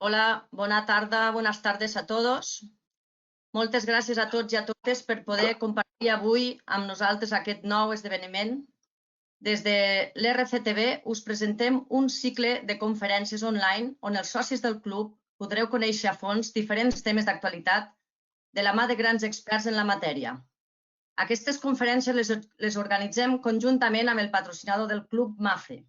Hola, bona tarda, bones tardes a tots. Moltes gràcies a tots i a totes per poder compartir avui amb nosaltres aquest nou esdeveniment. Des de l'RCTV us presentem un cicle de conferències online on els socis del club podreu conèixer a fons diferents temes d'actualitat de la mà de grans experts en la matèria. Aquestes conferències les organitzem conjuntament amb el patrocinador del club Mafre.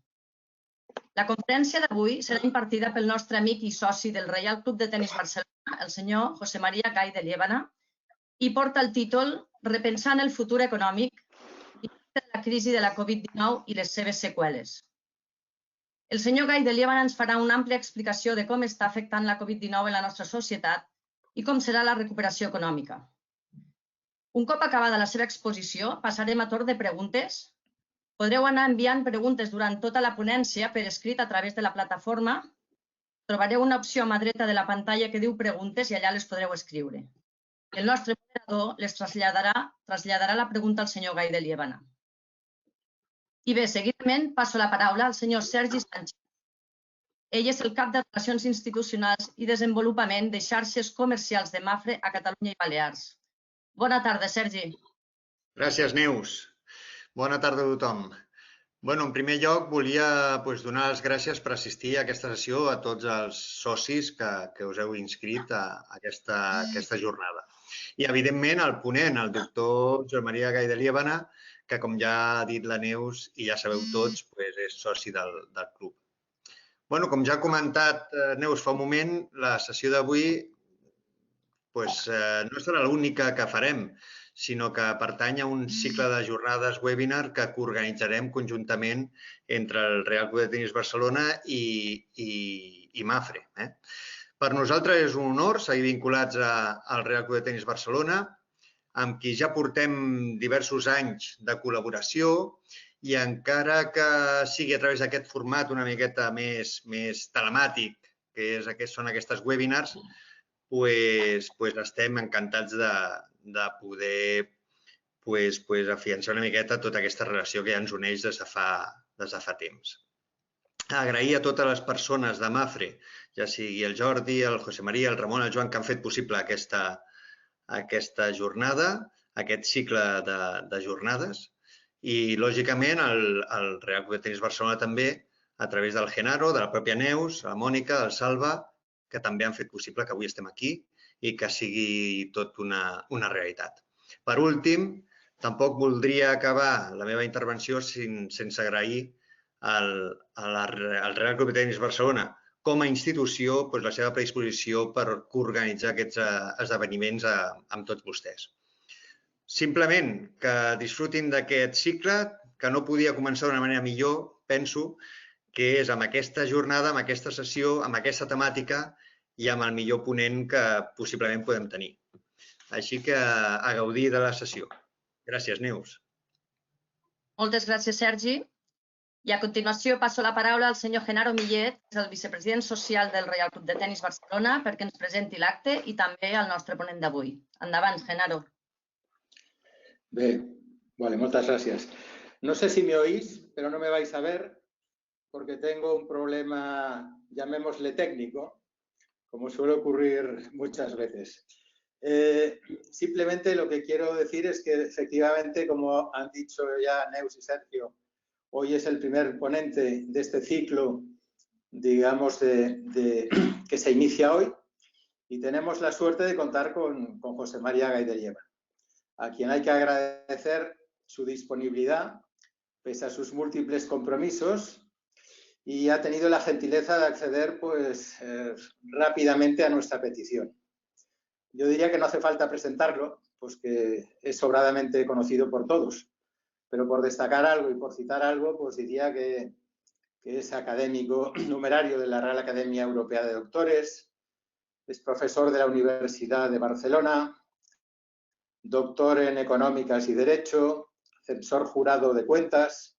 La conferència d'avui serà impartida pel nostre amic i soci del Reial Club de Tenis Barcelona, el senyor José María Gay de Liébana, i porta el títol Repensant el futur econòmic i la crisi de la Covid-19 i les seves seqüeles. El senyor Gay de Liébana ens farà una àmplia explicació de com està afectant la Covid-19 en la nostra societat i com serà la recuperació econòmica. Un cop acabada la seva exposició, passarem a torn de preguntes. Podreu anar enviant preguntes durant tota la ponència per escrit a través de la plataforma. Trobareu una opció a mà dreta de la pantalla que diu preguntes i allà les podreu escriure. El nostre moderador les traslladarà la pregunta al senyor Gay de Liébana. I bé, seguidament passo la paraula al senyor Sergi Sánchez. Ell és el cap de Relacions Institucionals i Desenvolupament de Xarxes Comercials de Mafre a Catalunya i Balears. Bona tarda, Sergi. Gràcies, Neus. Bona tarda a tothom. En primer lloc, volia donar les gràcies per assistir a aquesta sessió a tots els socis que us heu inscrit a aquesta jornada. I, evidentment, el ponent, el doctor José María Gay de Liébana, que, com ja ha dit la Neus i ja sabeu tots, és soci del club. Com ja ha comentat Neus fa un moment, la sessió d'avui no serà l'única que farem, sinó que pertany a un cicle de jornades webinar que organitzarem conjuntament entre el Real Club de Tenis Barcelona i Mafre. Per nosaltres és un honor seguir vinculats al Real Club de Tenis Barcelona, amb qui ja portem diversos anys de col·laboració i encara que sigui a través d'aquest format una miqueta més telemàtic, que són aquestes webinars, estem encantats de poder afiançar una miqueta tota aquesta relació que ja ens uneix des de fa temps. Agrair a totes les persones de Mafre, ja sigui el Jordi, el José María, el Ramon, el Joan, que han fet possible aquesta jornada, aquest cicle de jornades. I, lògicament, el Real Club de Tenis Barcelona també, a través del Genaro, de la pròpia Neus, la Mònica, el Salva, que també han fet possible que avui estem aquí i que sigui tot una realitat. Per últim, tampoc voldria acabar la meva intervenció sense agrair al Real Club de Tenis Barcelona com a institució la seva predisposició per organitzar aquests esdeveniments amb tots vostès. Simplement que disfrutin d'aquest cicle, que no podia començar d'una manera millor, penso, que és amb aquesta jornada, amb aquesta sessió, amb aquesta temàtica i amb el millor ponent que possiblement podem tenir. Així que a gaudir de la sessió. Gràcies, Neus. Moltes gràcies, Sergi. I a continuació passo la paraula al senyor Genaro Millet, que és el vicepresident social del Reial Club de Tenis Barcelona, perquè ens presenti l'acte i també el nostre ponent d'avui. Endavant, Genaro. Bé, moltes gràcies. No sé si me oís, pero no me vais a ver, porque tengo un problema, llamémosle técnico, como suele ocurrir muchas veces. Simplemente lo que quiero decir es que, efectivamente, como han dicho ya Neus y Sergio, hoy es el primer ponente de este ciclo, digamos, que se inicia hoy, y tenemos la suerte de contar con José María Gay de Liébana, a quien hay que agradecer su disponibilidad, pese a sus múltiples compromisos, y ha tenido la gentileza de acceder rápidamente a nuestra petición. Yo diría que no hace falta presentarlo, pues que es sobradamente conocido por todos, pero por destacar algo y por citar algo, pues diría que es académico numerario de la Real Academia Europea de Doctores, es profesor de la Universidad de Barcelona, doctor en Económicas y Derecho, censor jurado de cuentas,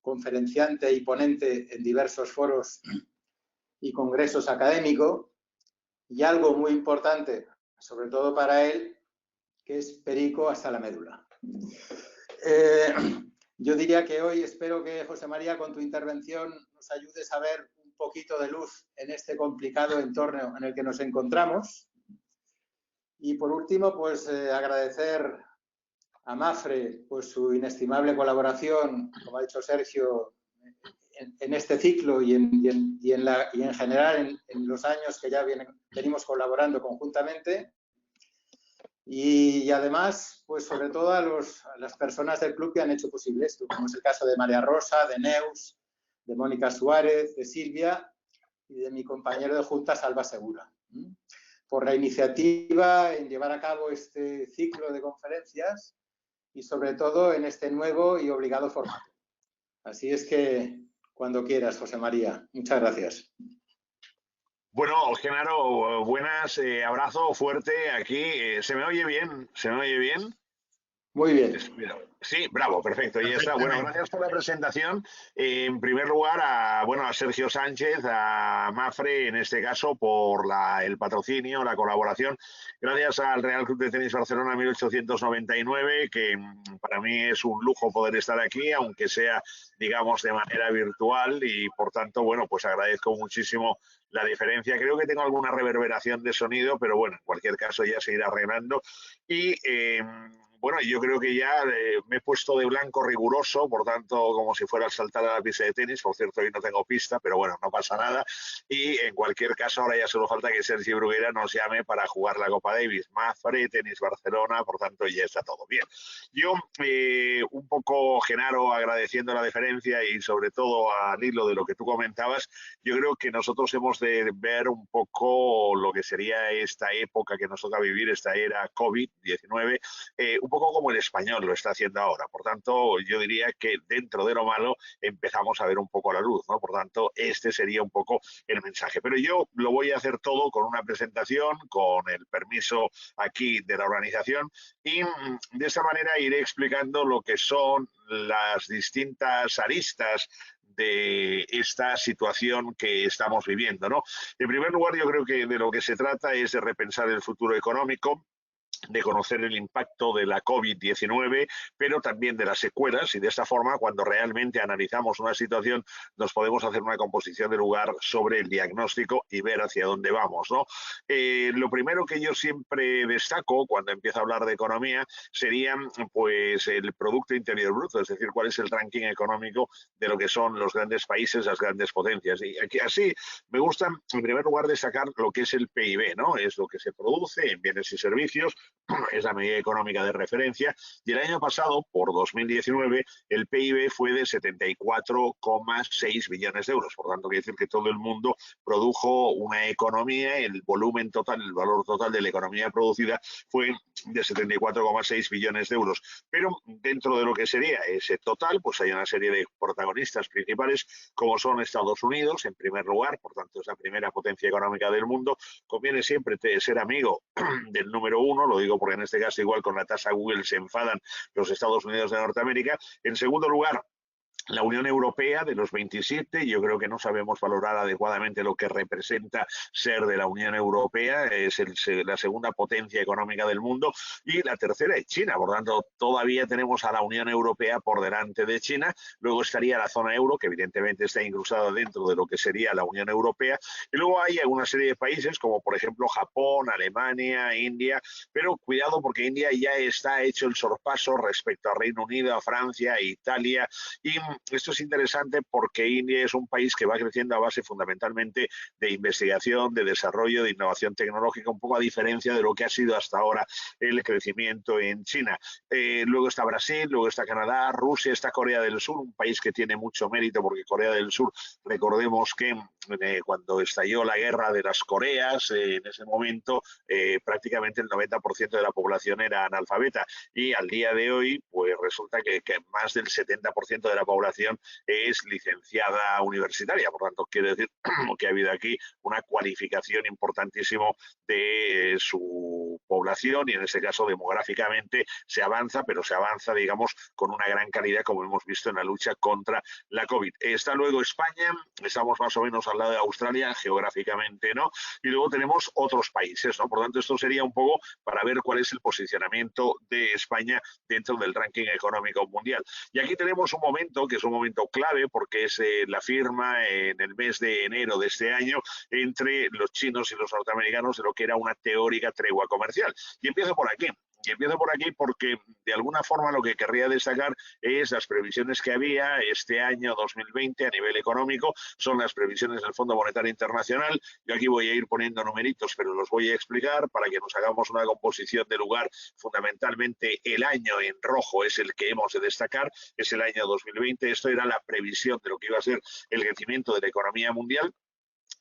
conferenciante y ponente en diversos foros y congresos académicos, y algo muy importante, sobre todo para él, que es perico hasta la médula. Yo diría que hoy espero que, José María, con tu intervención nos ayudes a ver un poquito de luz en este complicado entorno en el que nos encontramos. Y por último, pues agradecer a Mapfre pues, su inestimable colaboración, como ha dicho Sergio, en este ciclo y en general en los años que ya venimos colaborando conjuntamente. Y además, pues sobre todo a las personas del club que han hecho posible esto, como es el caso de María Rosa, de Neus, de Mónica Suárez, de Silvia y de mi compañero de Junta, Salva Segura, por la iniciativa en llevar a cabo este ciclo de conferencias y sobre todo en este nuevo y obligado formato. Así es que cuando quieras, José María. Muchas gracias. Bueno, Genaro, buenas, abrazo fuerte aquí. ¿Se me oye bien? ¿Se me oye bien? Muy bien. Sí, bravo, perfecto. Y está. Bueno, gracias por la presentación. En primer lugar, a Sergio Sánchez, a Mapfre, en este caso, por el patrocinio, la colaboración. Gracias al Real Club de Tenis Barcelona 1899, que para mí es un lujo poder estar aquí, aunque sea, digamos, de manera virtual. Y, por tanto, bueno, pues agradezco muchísimo la diferencia. Creo que tengo alguna reverberación de sonido, pero bueno, en cualquier caso ya se irá arreglando. Y bueno, yo creo que ya me he puesto de blanco riguroso, por tanto, como si fuera al saltar a la pista de tenis. Por cierto, hoy no tengo pista, pero bueno, no pasa nada. Y en cualquier caso, ahora ya solo falta que Sergio Bruguera nos llame para jugar la Copa Davis. Mapfre, Tenis Barcelona, por tanto, ya está todo bien. Yo, un poco, Genaro, agradeciendo la deferencia y sobre todo al hilo de lo que tú comentabas, yo creo que nosotros hemos de ver un poco lo que sería esta época que nos toca vivir, esta era COVID-19, un poco como el español lo está haciendo ahora. Por tanto, yo diría que dentro de lo malo empezamos a ver un poco la luz, ¿no? Por tanto, este sería un poco el mensaje. Pero yo lo voy a hacer todo con una presentación, con el permiso aquí de la organización, y de esta manera iré explicando lo que son las distintas aristas de esta situación que estamos viviendo, ¿no? En primer lugar, yo creo que de lo que se trata es de repensar el futuro económico, de conocer el impacto de la COVID-19, pero también de las secuelas, y de esta forma, cuando realmente analizamos una situación, nos podemos hacer una composición de lugar sobre el diagnóstico y ver hacia dónde vamos, ¿no? Lo primero que yo siempre destaco cuando empiezo a hablar de economía sería pues el Producto Interior Bruto, es decir, cuál es el ranking económico de lo que son los grandes países, las grandes potencias. Y aquí, así me gusta, en primer lugar, destacar lo que es el PIB, ¿no? Es lo que se produce en bienes y servicios, es la medida económica de referencia, y el año pasado, por 2019, el PIB fue de 74,6 billones de euros. Por tanto, quiere decir que todo el mundo produjo una economía, el volumen total, el valor total de la economía producida fue de 74,6 billones de euros. Pero dentro de lo que sería ese total, pues hay una serie de protagonistas principales, como son Estados Unidos, en primer lugar, por tanto es la primera potencia económica del mundo. Conviene siempre ser amigo del número uno, lo digo porque en este caso igual con la tasa Google se enfadan los Estados Unidos de Norteamérica. En segundo lugar, la Unión Europea, de los 27, yo creo que no sabemos valorar adecuadamente lo que representa ser de la Unión Europea, es la segunda potencia económica del mundo, y la tercera es China. Por tanto, todavía tenemos a la Unión Europea por delante de China. Luego estaría la zona euro, que evidentemente está incrustada dentro de lo que sería la Unión Europea, y luego hay una serie de países como por ejemplo Japón, Alemania, India, pero cuidado porque India ya está hecho el sorpaso respecto a Reino Unido, a Francia, a Italia, y esto es interesante porque India es un país que va creciendo a base fundamentalmente de investigación, de desarrollo, de innovación tecnológica, un poco a diferencia de lo que ha sido hasta ahora el crecimiento en China. Luego está Brasil, luego está Canadá, Rusia, está Corea del Sur, un país que tiene mucho mérito porque Corea del Sur, recordemos que cuando estalló la guerra de las Coreas, en ese momento prácticamente el 90% de la población era analfabeta, y al día de hoy pues resulta que más del 70% de la población es licenciada universitaria. Por tanto, quiere decir que ha habido aquí una cualificación importantísima de su población, y en este caso demográficamente se avanza, pero se avanza, digamos, con una gran calidad, como hemos visto en la lucha contra la COVID. Está luego España, estamos más o menos al lado de Australia, geográficamente, ¿no? Y luego tenemos otros países, ¿no? Por tanto, esto sería un poco para ver cuál es el posicionamiento de España dentro del ranking económico mundial. Y aquí tenemos un momento que es un momento clave porque es la firma en el mes de enero de este año entre los chinos y los norteamericanos de lo que era una teórica tregua comercial. Y empiezo por aquí. Y empiezo por aquí porque, de alguna forma, lo que querría destacar es las previsiones que había este año 2020 a nivel económico. Son las previsiones del Fondo Monetario Internacional. Yo aquí voy a ir poniendo numeritos, pero los voy a explicar para que nos hagamos una composición de lugar. Fundamentalmente, el año en rojo es el que hemos de destacar, es el año 2020. Esto era la previsión de lo que iba a ser el crecimiento de la economía mundial.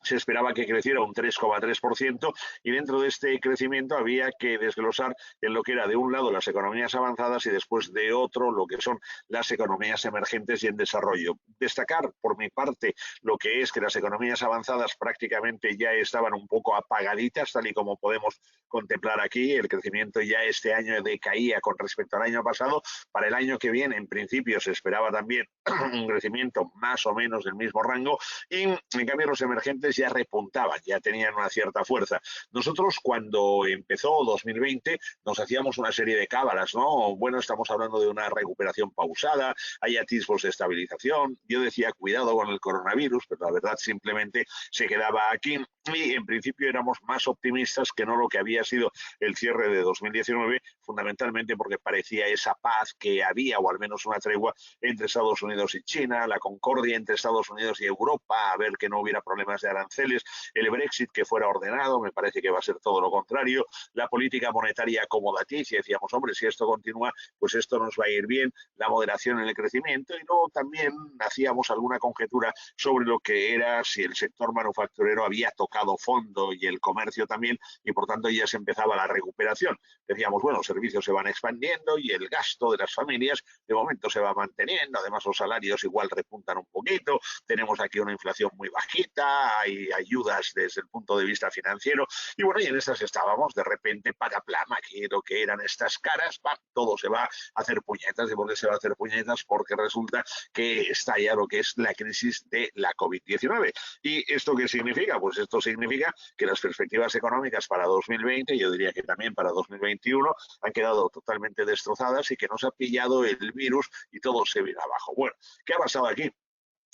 Se esperaba que creciera un 3,3% y dentro de este crecimiento había que desglosar en lo que era de un lado las economías avanzadas y después de otro lo que son las economías emergentes y en desarrollo. Destacar por mi parte lo que es que las economías avanzadas prácticamente ya estaban un poco apagaditas, tal y como podemos contemplar aquí. El crecimiento ya este año decaía con respecto al año pasado. Para el año que viene, en principio, se esperaba también un crecimiento más o menos del mismo rango y, en cambio, los emergentes ya repuntaban, ya tenían una cierta fuerza. Nosotros, cuando empezó 2020, nos hacíamos una serie de cábalas, ¿no? Bueno, estamos hablando de una recuperación pausada, hay atisbos de estabilización. Yo decía, cuidado con el coronavirus, pero la verdad simplemente se quedaba aquí y, en principio, éramos más optimistas que no lo que había sido el cierre de 2019, fundamentalmente porque parecía esa paz que había, o al menos una tregua, entre Estados Unidos y China, la concordia entre Estados Unidos y Europa, a ver que no hubiera problemas de aranceles, el Brexit que fuera ordenado, me parece que va a ser todo lo contrario, la política monetaria acomodaticia, decíamos, hombre, si esto continúa, pues esto nos va a ir bien, la moderación en el crecimiento, y luego también hacíamos alguna conjetura sobre lo que era si el sector manufacturero había tocado fondo y el comercio también, y por tanto ya se empezaba la recuperación. Decíamos, bueno, los servicios se van expandiendo y el gasto de las familias de momento se va manteniendo, además los salarios igual repuntan un poquito, tenemos aquí una inflación muy bajita, hay ayudas desde el punto de vista financiero, y bueno, y en estas estábamos, de repente, pataplam, aquí lo que eran estas caras, todo se va a hacer puñetas. ¿Y por qué se va a hacer puñetas? Porque resulta que está ya lo que es la crisis de la COVID-19. ¿Y esto qué significa? Pues esto significa que las perspectivas económicas para 2020, yo diría que también para 2021, han quedado totalmente destrozadas y que nos ha pillado el virus y todo se viene abajo. Bueno, ¿qué ha pasado aquí?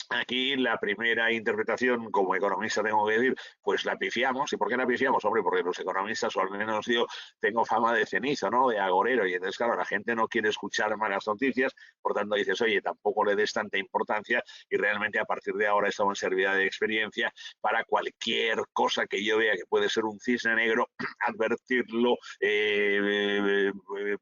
Aquí la primera interpretación, como economista tengo que decir, pues la pifiamos. ¿Y por qué la pifiamos? Hombre, porque los economistas, o al menos yo, tengo fama de cenizo, ¿no? De agorero. Y entonces, claro, la gente no quiere escuchar malas noticias. Por tanto, dices, oye, tampoco le des tanta importancia. Y realmente, a partir de ahora, estamos en servidad de experiencia para cualquier cosa que yo vea que puede ser un cisne negro, advertirlo,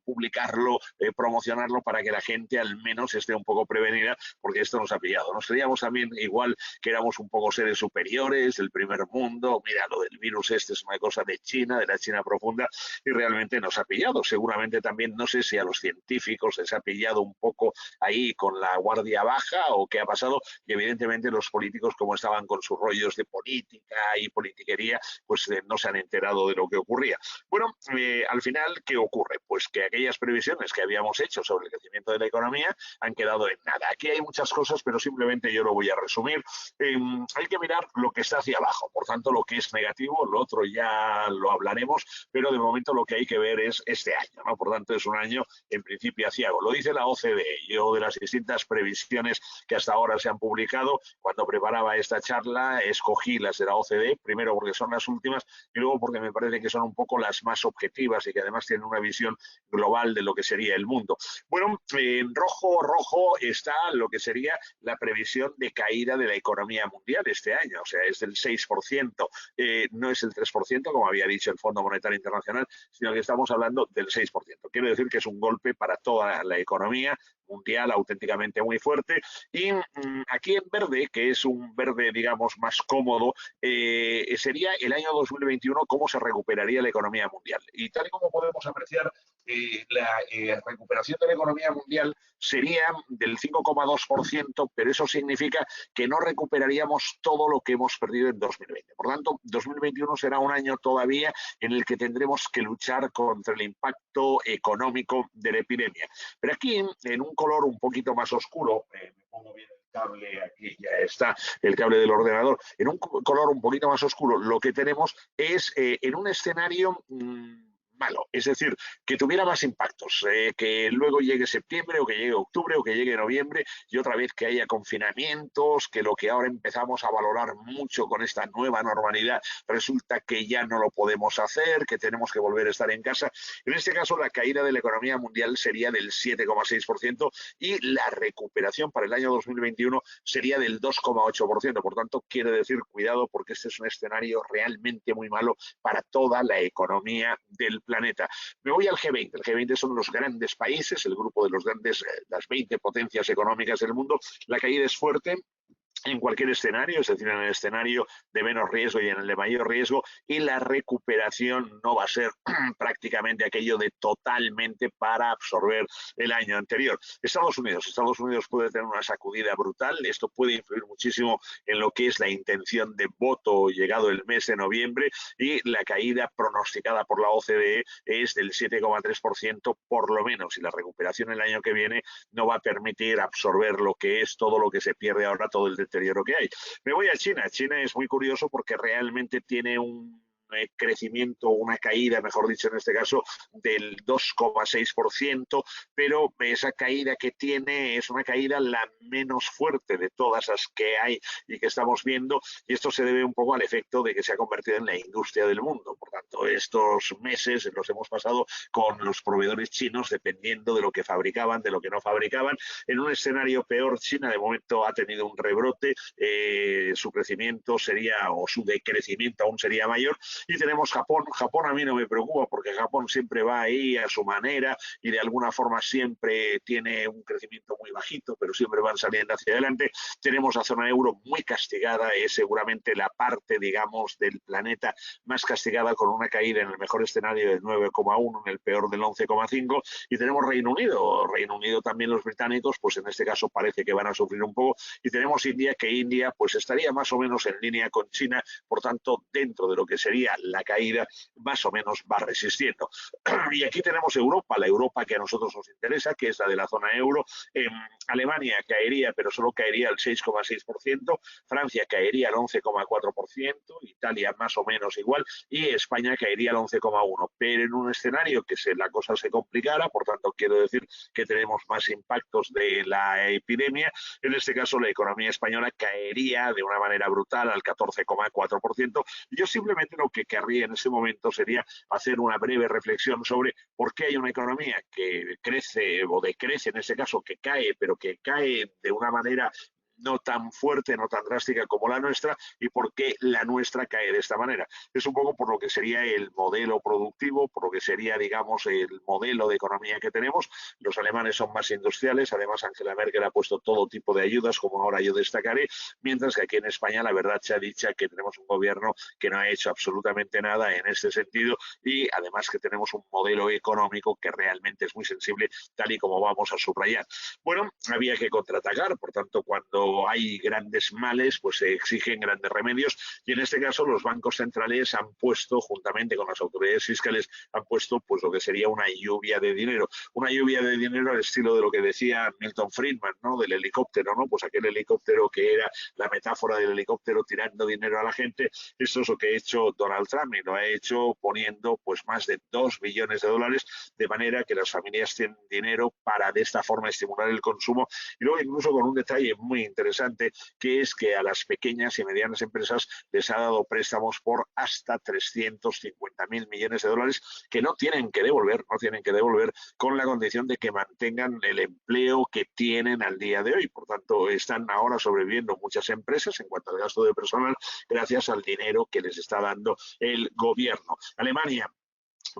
publicarlo, promocionarlo, para que la gente al menos esté un poco prevenida, porque esto nos ha pillado. Nos creíamos también igual que éramos un poco seres superiores del primer mundo. Mira, lo del virus este es una cosa de China, de la China profunda, y realmente nos ha pillado. Seguramente también, no sé si a los científicos les ha pillado un poco ahí con la guardia baja o qué ha pasado, y evidentemente los políticos, como estaban con sus rollos de política y politiquería, pues no se han enterado de lo que ocurría. Bueno, al final, ¿qué ocurre? Pues que aquellas previsiones que habíamos hecho sobre el crecimiento de la economía han quedado en nada. Aquí hay muchas cosas, pero simplemente yo lo voy a resumir. Hay que mirar lo que está hacia abajo, por tanto, lo que es negativo, lo otro ya lo hablaremos, pero de momento lo que hay que ver es este año, ¿no? Por tanto, es un año en principio aciago. Lo dice la OCDE. Yo, de las distintas previsiones que hasta ahora se han publicado, cuando preparaba esta charla, escogí las de la OCDE, primero porque son las últimas y luego porque me parece que son un poco las más objetivas y que además tienen una visión global de lo que sería el mundo. Bueno, en rojo está lo que sería la previsión de caída de la economía mundial este año, o sea, es del 6%, no es el 3%, como había dicho el Fondo Monetario Internacional, sino que estamos hablando del 6%. Quiero decir que es un golpe para toda la economía mundial auténticamente muy fuerte. Y aquí en verde, que es un verde, digamos, más cómodo, sería el año 2021, cómo se recuperaría la economía mundial. Y tal y como podemos apreciar, la recuperación de la economía mundial sería del 5,2%, pero eso significa que no recuperaríamos todo lo que hemos perdido en 2020. Por tanto, 2021 será un año todavía en el que tendremos que luchar contra el impacto económico de la epidemia. Pero aquí, en un color un poquito más oscuro, me pongo bien el cable, aquí ya está el cable del ordenador, en un color un poquito más oscuro, lo que tenemos es en un escenario malo. Es decir, que tuviera más impactos, que luego llegue septiembre o que llegue octubre o que llegue noviembre y otra vez que haya confinamientos, que lo que ahora empezamos a valorar mucho con esta nueva normalidad resulta que ya no lo podemos hacer, que tenemos que volver a estar en casa. En este caso, la caída de la economía mundial sería del 7,6% y la recuperación para el año 2021 sería del 2,8%. Por tanto, quiere decir, cuidado, porque este es un escenario realmente muy malo para toda la economía del planeta. Me voy al G20. El G20 son los grandes países, el grupo de los grandes, las 20 potencias económicas del mundo. La caída es fuerte en cualquier escenario, es decir, en el escenario de menos riesgo y en el de mayor riesgo, y la recuperación no va a ser prácticamente aquello de totalmente para absorber el año anterior. Estados Unidos puede tener una sacudida brutal, esto puede influir muchísimo en lo que es la intención de voto llegado el mes de noviembre, y la caída pronosticada por la OCDE es del 7,3% por lo menos, y la recuperación el año que viene no va a permitir absorber lo que es todo lo que se pierde ahora, todo el deterioro que hay. Me voy a China. China es muy curioso porque realmente tiene un crecimiento, una caída, mejor dicho en este caso, del 2,6%, pero esa caída que tiene es una caída la menos fuerte de todas las que hay y que estamos viendo, y esto se debe un poco al efecto de que se ha convertido en la industria del mundo. Por tanto, estos meses los hemos pasado con los proveedores chinos dependiendo de lo que fabricaban, de lo que no fabricaban. En un escenario peor, China de momento ha tenido un rebrote, su crecimiento sería, o su decrecimiento aún sería mayor. Y tenemos Japón. Japón a mí no me preocupa porque Japón siempre va ahí a su manera y de alguna forma siempre tiene un crecimiento muy bajito, pero siempre van saliendo hacia adelante. Tenemos la zona euro muy castigada, es seguramente la parte, digamos, del planeta más castigada, con una caída en el mejor escenario del 9,1, en el peor del 11,5. Y tenemos Reino Unido. Reino Unido también, los británicos, pues en este caso parece que van a sufrir un poco. Y tenemos India, que India pues estaría más o menos en línea con China, por tanto, dentro de lo que sería la caída, más o menos va resistiendo. Y aquí tenemos Europa, la Europa que a nosotros nos interesa, que es la de la zona euro. Alemania caería, pero solo caería al 6,6%, Francia caería al 11,4%, Italia más o menos igual, y España caería al 11,1%. Pero en un escenario que la cosa se complicara, por tanto quiero decir que tenemos más impactos de la epidemia, en este caso la economía española caería de una manera brutal al 14,4%. Yo simplemente lo que querría en ese momento sería hacer una breve reflexión sobre por qué hay una economía que crece o decrece, en ese caso que cae, pero que cae de una manera no tan fuerte, no tan drástica como la nuestra, y por qué la nuestra cae de esta manera. Es un poco por lo que sería el modelo productivo, por lo que sería, digamos, el modelo de economía que tenemos. Los alemanes son más industriales, además Angela Merkel ha puesto todo tipo de ayudas, como ahora yo destacaré, mientras que aquí en España la verdad se ha dicho que tenemos un gobierno que no ha hecho absolutamente nada en este sentido, y además que tenemos un modelo económico que realmente es muy sensible, tal y como vamos a subrayar. Bueno, había que contraatacar, por tanto, cuando hay grandes males, pues se exigen grandes remedios, y en este caso los bancos centrales han puesto, juntamente con las autoridades fiscales, han puesto pues lo que sería una lluvia de dinero al estilo de lo que decía Milton Friedman, ¿no? Del helicóptero, ¿no? Pues aquel helicóptero que era la metáfora del helicóptero tirando dinero a la gente. Esto es lo que ha hecho Donald Trump, y lo ha hecho poniendo pues más de 2 billones de dólares, de manera que las familias tienen dinero para de esta forma estimular el consumo, y luego incluso con un detalle muy interesante, que es que a las pequeñas y medianas empresas les ha dado préstamos por hasta 350.000 millones de dólares que no tienen que devolver, con la condición de que mantengan el empleo que tienen al día de hoy. Por tanto, están ahora sobreviviendo muchas empresas en cuanto al gasto de personal gracias al dinero que les está dando el gobierno. Alemania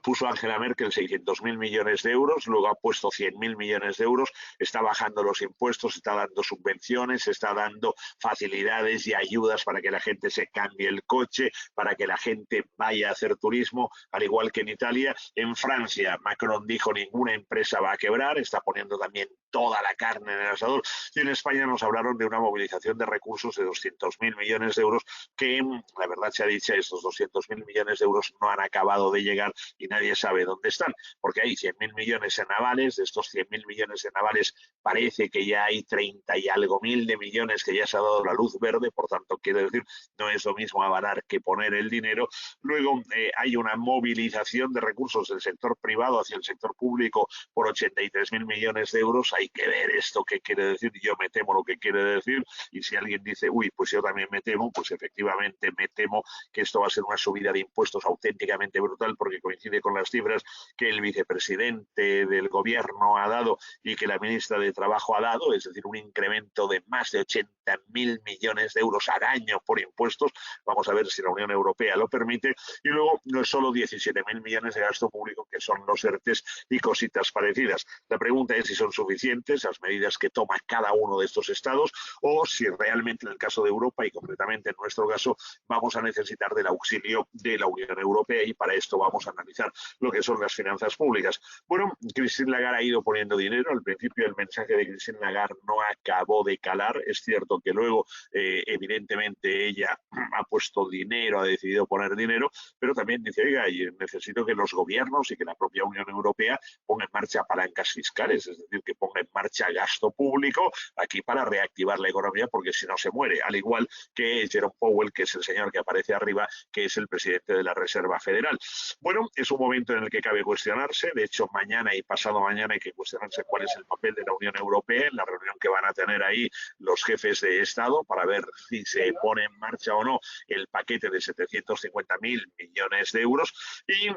puso Angela Merkel 600.000 millones de euros, luego ha puesto 100.000 millones de euros, está bajando los impuestos, está dando subvenciones, está dando facilidades y ayudas para que la gente se cambie el coche, para que la gente vaya a hacer turismo, al igual que en Italia. En Francia, Macron dijo ninguna empresa va a quebrar, está poniendo también toda la carne en el asador. Y en España nos hablaron de una movilización de recursos de 200.000 millones de euros que, la verdad sea dicha, estos 200.000 millones de euros no han acabado de llegar y nadie sabe dónde están, porque hay 100.000 millones en avales. De estos 100.000 millones en avales parece que ya hay 30 y algo mil de millones que ya se ha dado la luz verde, por tanto, quiero decir, no es lo mismo avalar que poner el dinero. Luego hay una movilización de recursos del sector privado hacia el sector público por 83.000 millones de euros. Hay que ver esto qué quiere decir. Yo me temo lo que quiere decir, y si alguien dice, uy, pues yo también me temo, pues efectivamente me temo que esto va a ser una subida de impuestos auténticamente brutal, porque coincide con las cifras que el vicepresidente del gobierno ha dado y que la ministra de Trabajo ha dado, es decir, un incremento de más de 80.000 millones de euros al año por impuestos. Vamos a ver si la Unión Europea lo permite. Y luego no es solo 17.000 millones de gasto público, que son los ERTEs y cositas parecidas. La pregunta es si son suficientes las medidas que toma cada uno de estos estados, o si realmente en el caso de Europa y concretamente en nuestro caso vamos a necesitar del auxilio de la Unión Europea, y para esto vamos a analizar lo que son las finanzas públicas. Bueno, Christine Lagarde ha ido poniendo dinero. Al principio el mensaje de Christine Lagarde no acabó de calar. Es cierto que luego evidentemente ella ha puesto dinero, ha decidido poner dinero, pero también dice, oiga, necesito que los gobiernos y que la propia Unión Europea ponga en marcha palancas fiscales, es decir, que ponga en marcha gasto público aquí para reactivar la economía, porque si no se muere, al igual que Jerome Powell, que es el señor que aparece arriba, que es el presidente de la Reserva Federal. Bueno, es un momento en el que cabe cuestionarse. De hecho, mañana y pasado mañana hay que cuestionarse cuál es el papel de la Unión Europea en la reunión que van a tener ahí los jefes de Estado para ver si se pone en marcha o no el paquete de 750.000 millones de euros. Y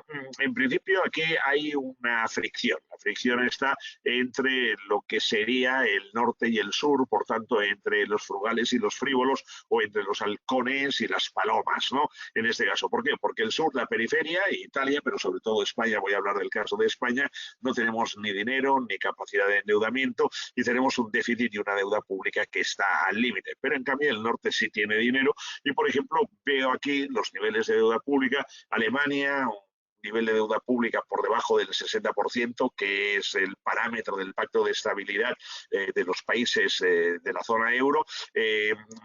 en principio aquí hay una fricción. La fricción está entre lo que sería el norte y el sur, por tanto, entre los frugales y los frívolos, o entre los halcones y las palomas, ¿no? En este caso, ¿por qué? Porque el sur, la periferia, Italia, pero sobre todo España, voy a hablar del caso de España, no tenemos ni dinero ni capacidad de endeudamiento y tenemos un déficit y una deuda pública que está al límite. Pero en cambio el norte sí tiene dinero y, por ejemplo, veo aquí los niveles de deuda pública. Alemania, nivel de deuda pública por debajo del 60%, que es el parámetro del Pacto de Estabilidad de los países de la zona euro.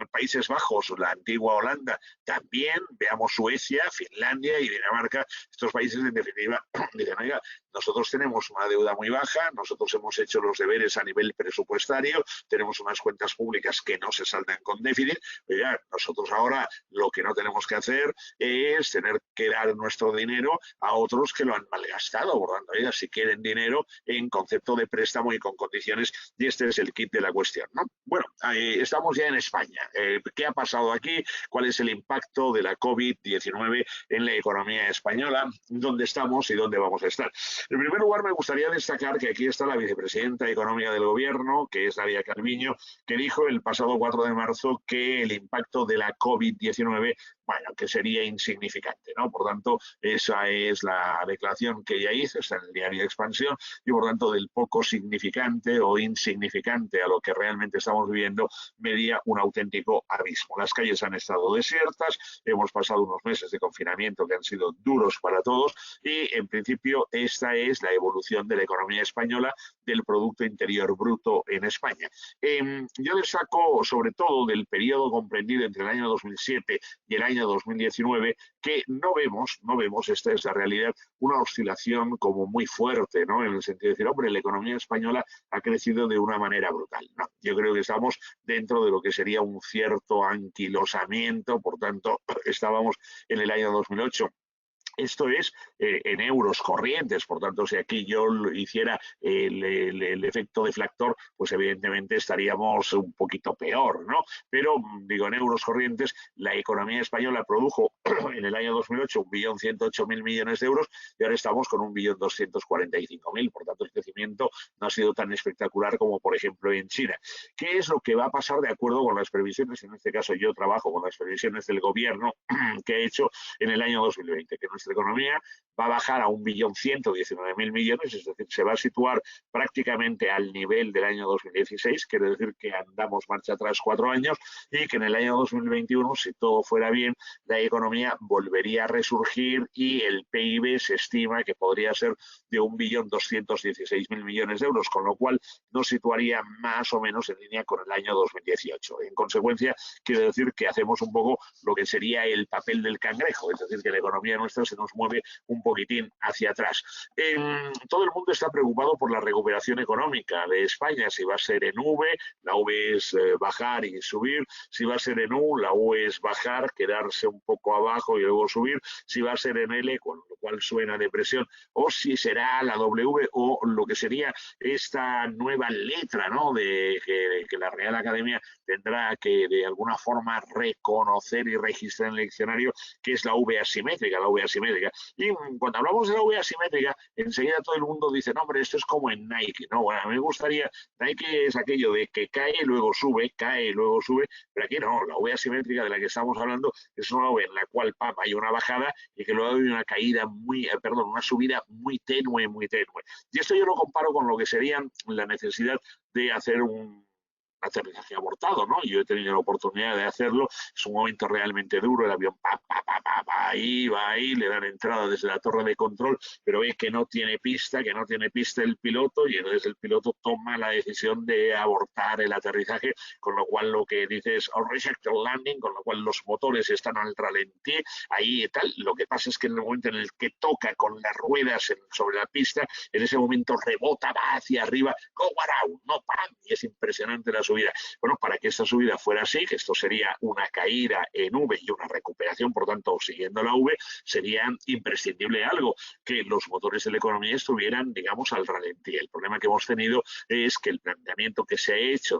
Países Bajos, la antigua Holanda, también. Veamos Suecia, Finlandia y Dinamarca. Estos países, en definitiva, dicen, oiga, nosotros tenemos una deuda muy baja, nosotros hemos hecho los deberes a nivel presupuestario, tenemos unas cuentas públicas que no se saldan con déficit. Oiga, nosotros ahora lo que no tenemos que hacer es tener que dar nuestro dinero a otros que lo han malgastado, por tanto, oiga, si quieren dinero en concepto de préstamo y con condiciones, y este es el kit de la cuestión, ¿no? Bueno, estamos ya en España. ¿Qué ha pasado aquí? ¿Cuál es el impacto de la COVID-19 en la economía española? ¿Dónde estamos y dónde vamos a estar? En primer lugar, me gustaría destacar que aquí está la vicepresidenta económica del gobierno, que es Nadia Calviño, que dijo el pasado 4 de marzo que el impacto de la COVID-19, bueno, que sería insignificante, ¿no? Por tanto, esa es la declaración que ella hizo, está en el diario Expansión, y por tanto, del poco significante o insignificante a lo que realmente estamos viviendo, medía un auténtico abismo. Las calles han estado desiertas, hemos pasado unos meses de confinamiento que han sido duros para todos, y en principio esta es la evolución de la economía española, del Producto Interior Bruto en España. Yo destaco sobre todo del periodo comprendido entre el año 2007 y el año 2019 que no vemos, esta es la realidad, una oscilación como muy fuerte, ¿no? En el sentido de decir, hombre, la economía española ha crecido de una manera brutal. No, yo creo que estamos dentro de lo que sería un cierto anquilosamiento, por tanto, estábamos en el año 2008. Esto es en euros corrientes, por tanto, si aquí yo hiciera el efecto deflactor, pues evidentemente estaríamos un poquito peor, ¿no? Pero, digo, en euros corrientes, la economía española produjo en el año 2008 1.108.000 millones de euros y ahora estamos con 1.245.000. Por tanto, el crecimiento no ha sido tan espectacular como, por ejemplo, en China. ¿Qué es lo que va a pasar de acuerdo con las previsiones? En este caso, yo trabajo con las previsiones del gobierno que ha hecho en el año 2020, que nuestra economía va a bajar a 1.119.000 millones, es decir, se va a situar prácticamente al nivel del año 2016, quiere decir que andamos marcha atrás 4 años y que en el año 2021, si todo fuera bien, la economía volvería a resurgir y el PIB se estima que podría ser de 1.216.000 millones de euros, con lo cual nos situaría más o menos en línea con el año 2018. En consecuencia, quiero decir que hacemos un poco lo que sería el papel del cangrejo, es decir, que la economía nuestra se nos mueve un poquitín hacia atrás. Todo el mundo está preocupado por la recuperación económica de España, si va a ser en V, la V es bajar y subir, si va a ser en U, la U es bajar, quedarse un poco abajo y luego subir, si va a ser en L, con lo cual suena depresión, o si será la W o lo que sería esta nueva letra, ¿no?, de que la Real Academia tendrá que de alguna forma reconocer y registrar en el diccionario, que es la V asimétrica, la V asimétrica. Y cuando hablamos de la V asimétrica, enseguida todo el mundo dice, no, hombre, esto es como en Nike. No, bueno, a mí me gustaría, Nike es aquello de que cae y luego sube, pero aquí no, la V asimétrica de la que estamos hablando es una V en la cual hay una bajada y que luego hay una caída una subida muy tenue, muy tenue. Y esto yo lo comparo con lo que sería la necesidad de hacer un aterrizaje abortado, ¿no? Yo he tenido la oportunidad de hacerlo, es un momento realmente duro, el avión va ahí, le dan entrada desde la torre de control, pero ve que no tiene pista el piloto y entonces el piloto toma la decisión de abortar el aterrizaje, con lo cual lo que dice es reject landing, con lo cual los motores están al ralentí, ahí y tal. Lo que pasa es que en el momento en el que toca con las ruedas sobre la pista, en ese momento rebota, va hacia arriba, go around, no ¡pam! Y es impresionante la subida. Bueno, para que esta subida fuera así, que esto sería una caída en V y una recuperación, por tanto, siguiendo la V, sería imprescindible algo, que los motores de la economía estuvieran, digamos, al ralentí. El problema que hemos tenido es que el planteamiento que se ha hecho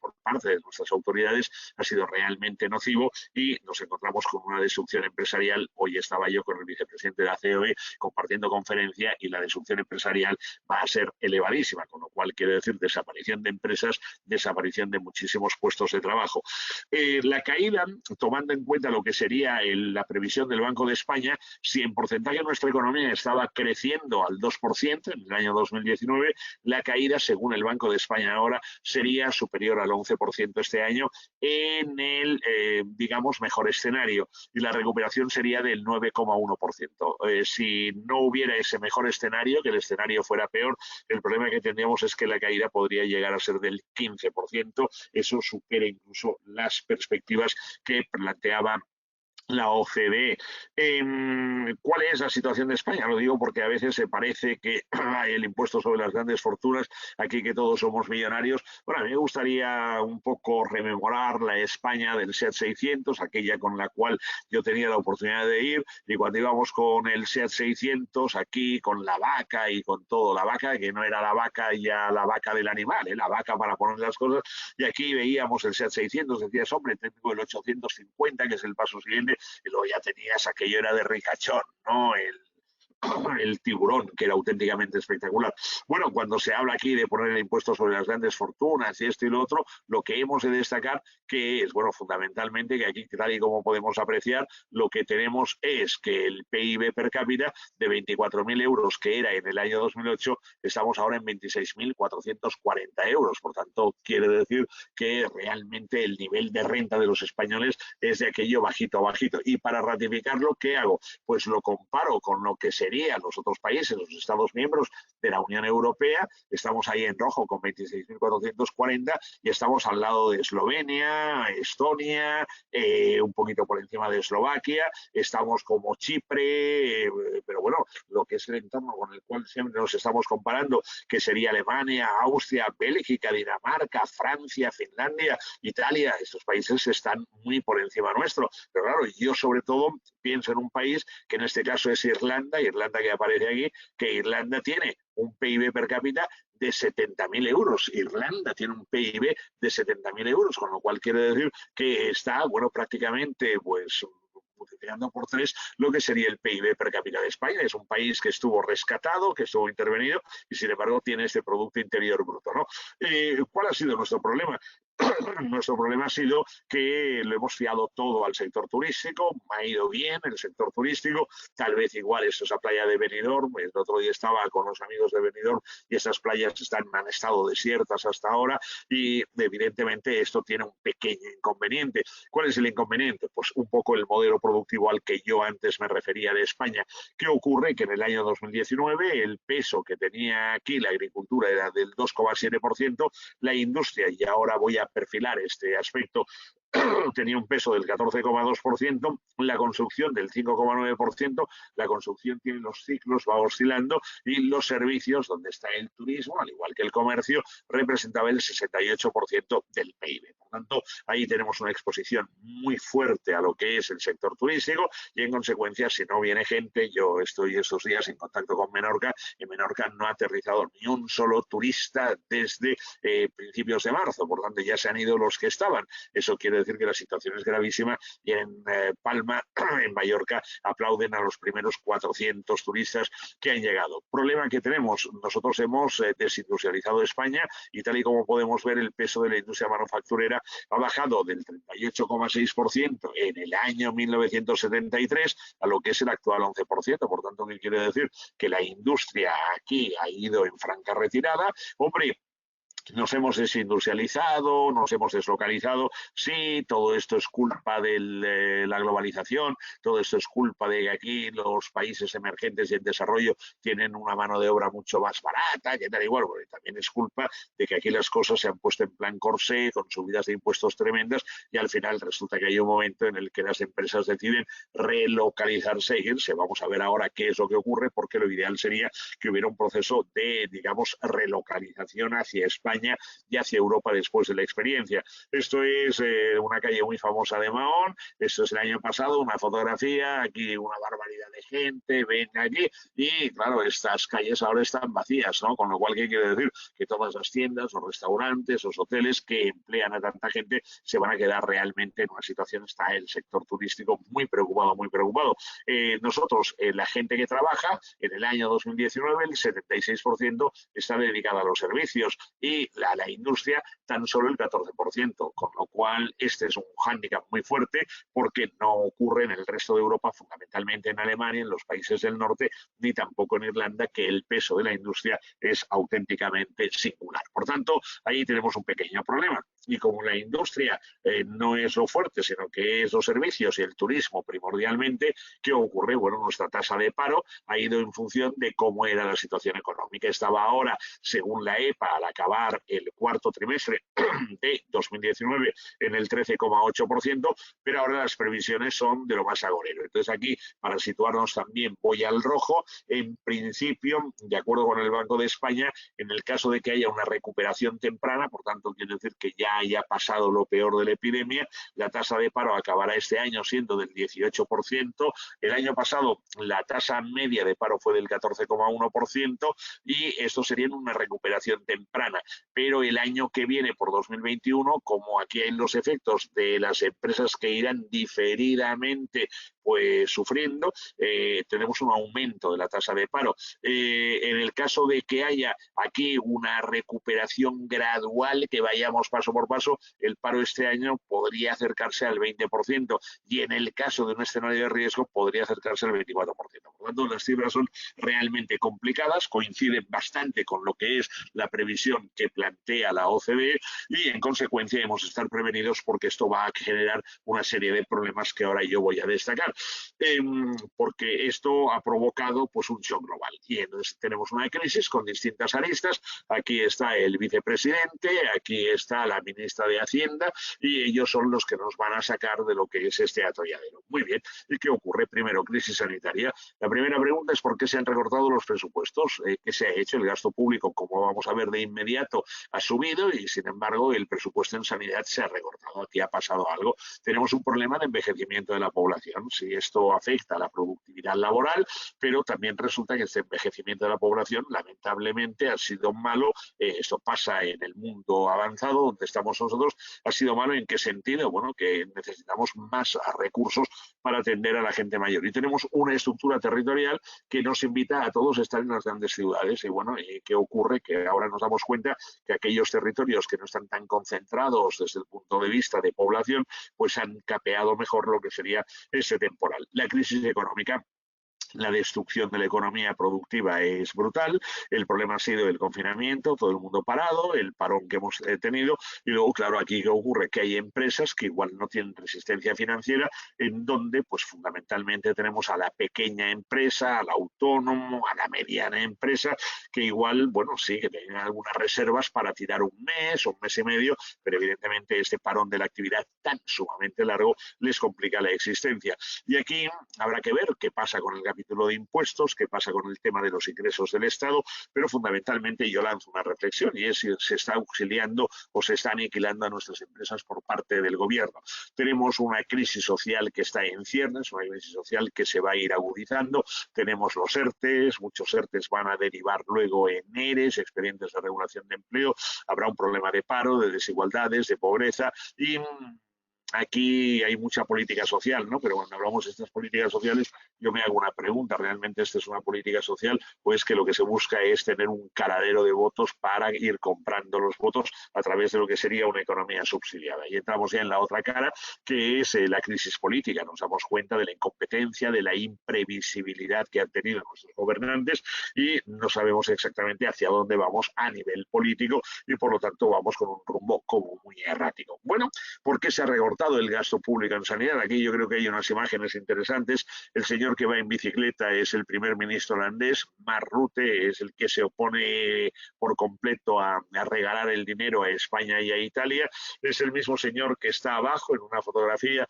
por parte de nuestras autoridades ha sido realmente nocivo y nos encontramos con una destrucción empresarial. Hoy estaba yo con el vicepresidente de la COE compartiendo conferencia y la destrucción empresarial va a ser elevadísima, con lo cual quiere decir desaparición de empresas, desaparición de muchísimos puestos de trabajo. La caída, tomando en cuenta lo que sería la previsión del Banco de España, si en porcentaje nuestra economía estaba creciendo al 2% en el año 2019, la caída, según el Banco de España ahora, sería superior al 11% este año en el, digamos, mejor escenario, y la recuperación sería del 9,1%. Si no hubiera ese mejor escenario, que el escenario fuera peor, el problema que tendríamos es que la caída podría llegar a ser del 15%. Eso supera incluso las perspectivas que planteaba la OCDE. ¿Cuál es la situación de España? Lo digo porque a veces se parece que hay el impuesto sobre las grandes fortunas, aquí que todos somos millonarios. Bueno, a mí me gustaría un poco rememorar la España del SEAT 600, aquella con la cual yo tenía la oportunidad de ir, y cuando íbamos con el SEAT 600, aquí con la vaca y con todo, la vaca que no era la vaca ya la vaca del animal, la vaca para poner las cosas, y aquí veíamos el SEAT 600, decías, hombre, tengo el 850, que es el paso siguiente, y luego ya tenías aquello era de ricachón, ¿no? El tiburón, que era auténticamente espectacular. Bueno, cuando se habla aquí de poner el impuesto sobre las grandes fortunas y esto y lo otro, lo que hemos de destacar que es, bueno, fundamentalmente que aquí, tal y como podemos apreciar, lo que tenemos es que el PIB per cápita de 24.000 euros que era en el año 2008, estamos ahora en 26.440 euros. Por tanto, quiere decir que realmente el nivel de renta de los españoles es de aquello bajito a bajito. Y para ratificarlo, ¿qué hago? Pues lo comparo con lo que serían los otros países, los Estados miembros de la Unión Europea. Estamos ahí en rojo con 26.440 y estamos al lado de Eslovenia, Estonia, un poquito por encima de Eslovaquia. Estamos como Chipre, pero bueno, lo que es el entorno con el cual siempre nos estamos comparando, que sería Alemania, Austria, Bélgica, Dinamarca, Francia, Finlandia, Italia, estos países están muy por encima nuestro. Pero claro, yo sobre todo pienso en un país que en este caso es Irlanda que aparece aquí, que Irlanda tiene un PIB per cápita de 70.000 euros. Irlanda tiene un PIB de 70.000 euros, con lo cual quiere decir que está, bueno, prácticamente, pues, multiplicando por 3 lo que sería el PIB per cápita de España. Es un país que estuvo rescatado, que estuvo intervenido y sin embargo tiene este Producto Interior Bruto, ¿no? ¿Cuál ha sido nuestro problema? nuestro problema ha sido que lo hemos fiado todo al sector turístico, ha ido bien el sector turístico, tal vez igual es esa playa de Benidorm, el otro día estaba con los amigos de Benidorm y esas playas han estado desiertas hasta ahora y evidentemente esto tiene un pequeño inconveniente. ¿Cuál es el inconveniente? Pues un poco el modelo productivo al que yo antes me refería de España. ¿Qué ocurre? Que en el año 2019 el peso que tenía aquí la agricultura era del 2,7%, la industria, y ahora voy a perfilar este aspecto, tenía un peso del 14,2%, la construcción del 5,9%, la construcción tiene los ciclos, va oscilando, y los servicios, donde está el turismo, al igual que el comercio, representaba el 68% del PIB. Por tanto, ahí tenemos una exposición muy fuerte a lo que es el sector turístico y, en consecuencia, si no viene gente, yo estoy estos días en contacto con Menorca, en Menorca no ha aterrizado ni un solo turista desde principios de marzo, por tanto ya se han ido los que estaban. Eso quiere decir que la situación es gravísima y en Palma, en Mallorca, aplauden a los primeros 400 turistas que han llegado. Problema que tenemos, nosotros hemos desindustrializado España y, tal y como podemos ver, el peso de la industria manufacturera ha bajado del 38,6% en el año 1973 a lo que es el actual 11%. Por tanto, ¿qué quiere decir? Que la industria aquí ha ido en franca retirada. Hombre, nos hemos desindustrializado, nos hemos deslocalizado. Sí, todo esto es culpa de la globalización, todo esto es culpa de que aquí los países emergentes y en desarrollo tienen una mano de obra mucho más barata, que tal igual, porque también es culpa de que aquí las cosas se han puesto en plan corsé, con subidas de impuestos tremendas, y al final resulta que hay un momento en el que las empresas deciden relocalizarse e irse. Vamos a ver ahora qué es lo que ocurre, porque lo ideal sería que hubiera un proceso de, digamos, relocalización hacia España y hacia Europa después de la experiencia. Esto es una calle muy famosa de Mahón, esto es el año pasado, una fotografía, aquí una barbaridad de gente, ven allí, y claro, estas calles ahora están vacías, ¿no? Con lo cual, ¿qué quiere decir? Que todas las tiendas, los restaurantes, los hoteles que emplean a tanta gente se van a quedar realmente en una situación, está el sector turístico muy preocupado, muy preocupado. Nosotros, la gente que trabaja, en el año 2019 el 76% está dedicada a los servicios y a la industria tan solo el 14%, con lo cual este es un hándicap muy fuerte porque no ocurre en el resto de Europa, fundamentalmente en Alemania, en los países del norte, ni tampoco en Irlanda, que el peso de la industria es auténticamente singular. Por tanto, ahí tenemos un pequeño problema. Y como la industria no es lo fuerte, sino que es los servicios y el turismo primordialmente, ¿qué ocurre? Bueno, nuestra tasa de paro ha ido en función de cómo era la situación económica. Estaba ahora, según la EPA, al acabar el cuarto trimestre de 2019 en el 13,8%, pero ahora las previsiones son de lo más agorero. Entonces aquí, para situarnos también, voy al rojo. En principio, de acuerdo con el Banco de España, en el caso de que haya una recuperación temprana, por tanto, quiere decir que ya haya pasado lo peor de la epidemia, la tasa de paro acabará este año siendo del 18%. El año pasado la tasa media de paro fue del 14,1% y esto sería una recuperación temprana. Pero el año que viene, por 2021, como aquí hay los efectos de las empresas que irán diferidamente pues sufriendo, tenemos un aumento de la tasa de paro. En el caso de que haya aquí una recuperación gradual, que vayamos paso por paso, el paro este año podría acercarse al 20% y en el caso de un escenario de riesgo podría acercarse al 24%. Por lo tanto, las cifras son realmente complicadas, coinciden bastante con lo que es la previsión que plantea la OCDE y, en consecuencia, debemos estar prevenidos porque esto va a generar una serie de problemas que ahora yo voy a destacar. Porque esto ha provocado pues un shock global y entonces tenemos una crisis con distintas aristas. Aquí está el vicepresidente, aquí está la ministra de Hacienda y ellos son los que nos van a sacar de lo que es este atolladero. Muy bien, ¿y qué ocurre? Primero, crisis sanitaria. La primera pregunta es ¿por qué se han recortado los presupuestos? ¿Qué se ha hecho? El gasto público, como vamos a ver de inmediato, ha subido y, sin embargo, el presupuesto en sanidad se ha recortado. Aquí ha pasado algo. Tenemos un problema de envejecimiento de la población. y esto afecta a la productividad laboral, pero también resulta que este envejecimiento de la población lamentablemente ha sido malo. Esto pasa en el mundo avanzado donde estamos nosotros. ¿Ha sido malo en qué sentido? Bueno, que necesitamos más recursos para atender a la gente mayor y tenemos una estructura territorial que nos invita a todos a estar en las grandes ciudades. Y bueno, ¿qué ocurre? Que ahora nos damos cuenta que aquellos territorios que no están tan concentrados desde el punto de vista de población, pues han capeado mejor lo que sería ese temporal. La crisis económica, la destrucción de la economía productiva es brutal. El problema ha sido el confinamiento, todo el mundo parado, el parón que hemos tenido. Y luego, claro, aquí ¿qué ocurre? Que hay empresas que igual no tienen resistencia financiera, en donde, pues fundamentalmente tenemos a la pequeña empresa, al autónomo, a la mediana empresa, que igual, bueno, sí, que tienen algunas reservas para tirar un mes o un mes y medio, pero evidentemente este parón de la actividad tan sumamente largo les complica la existencia. Y aquí habrá que ver qué pasa con el capítulo de impuestos, qué pasa con el tema de los ingresos del Estado, pero fundamentalmente yo lanzo una reflexión y es si se está auxiliando o se está aniquilando a nuestras empresas por parte del gobierno. Tenemos una crisis social que está en ciernes, una crisis social que se va a ir agudizando, tenemos los ERTEs, muchos ERTEs van a derivar luego en ERES, expedientes de regulación de empleo, habrá un problema de paro, de desigualdades, de pobreza y aquí hay mucha política social, ¿no? Pero cuando hablamos de estas políticas sociales, yo me hago una pregunta, ¿realmente esta es una política social o es que lo que se busca es tener un caladero de votos para ir comprando los votos a través de lo que sería una economía subsidiada? Y entramos ya en la otra cara, que es la crisis política. Nos damos cuenta de la incompetencia, de la imprevisibilidad que han tenido nuestros gobernantes y no sabemos exactamente hacia dónde vamos a nivel político y por lo tanto vamos con un rumbo como muy errático. Bueno, ¿por qué se ha recortado el gasto público en sanidad? Aquí yo creo que hay unas imágenes interesantes. El señor que va en bicicleta es el primer ministro holandés. Mark Rutte es el que se opone por completo a regalar el dinero a España y a Italia. Es el mismo señor que está abajo en una fotografía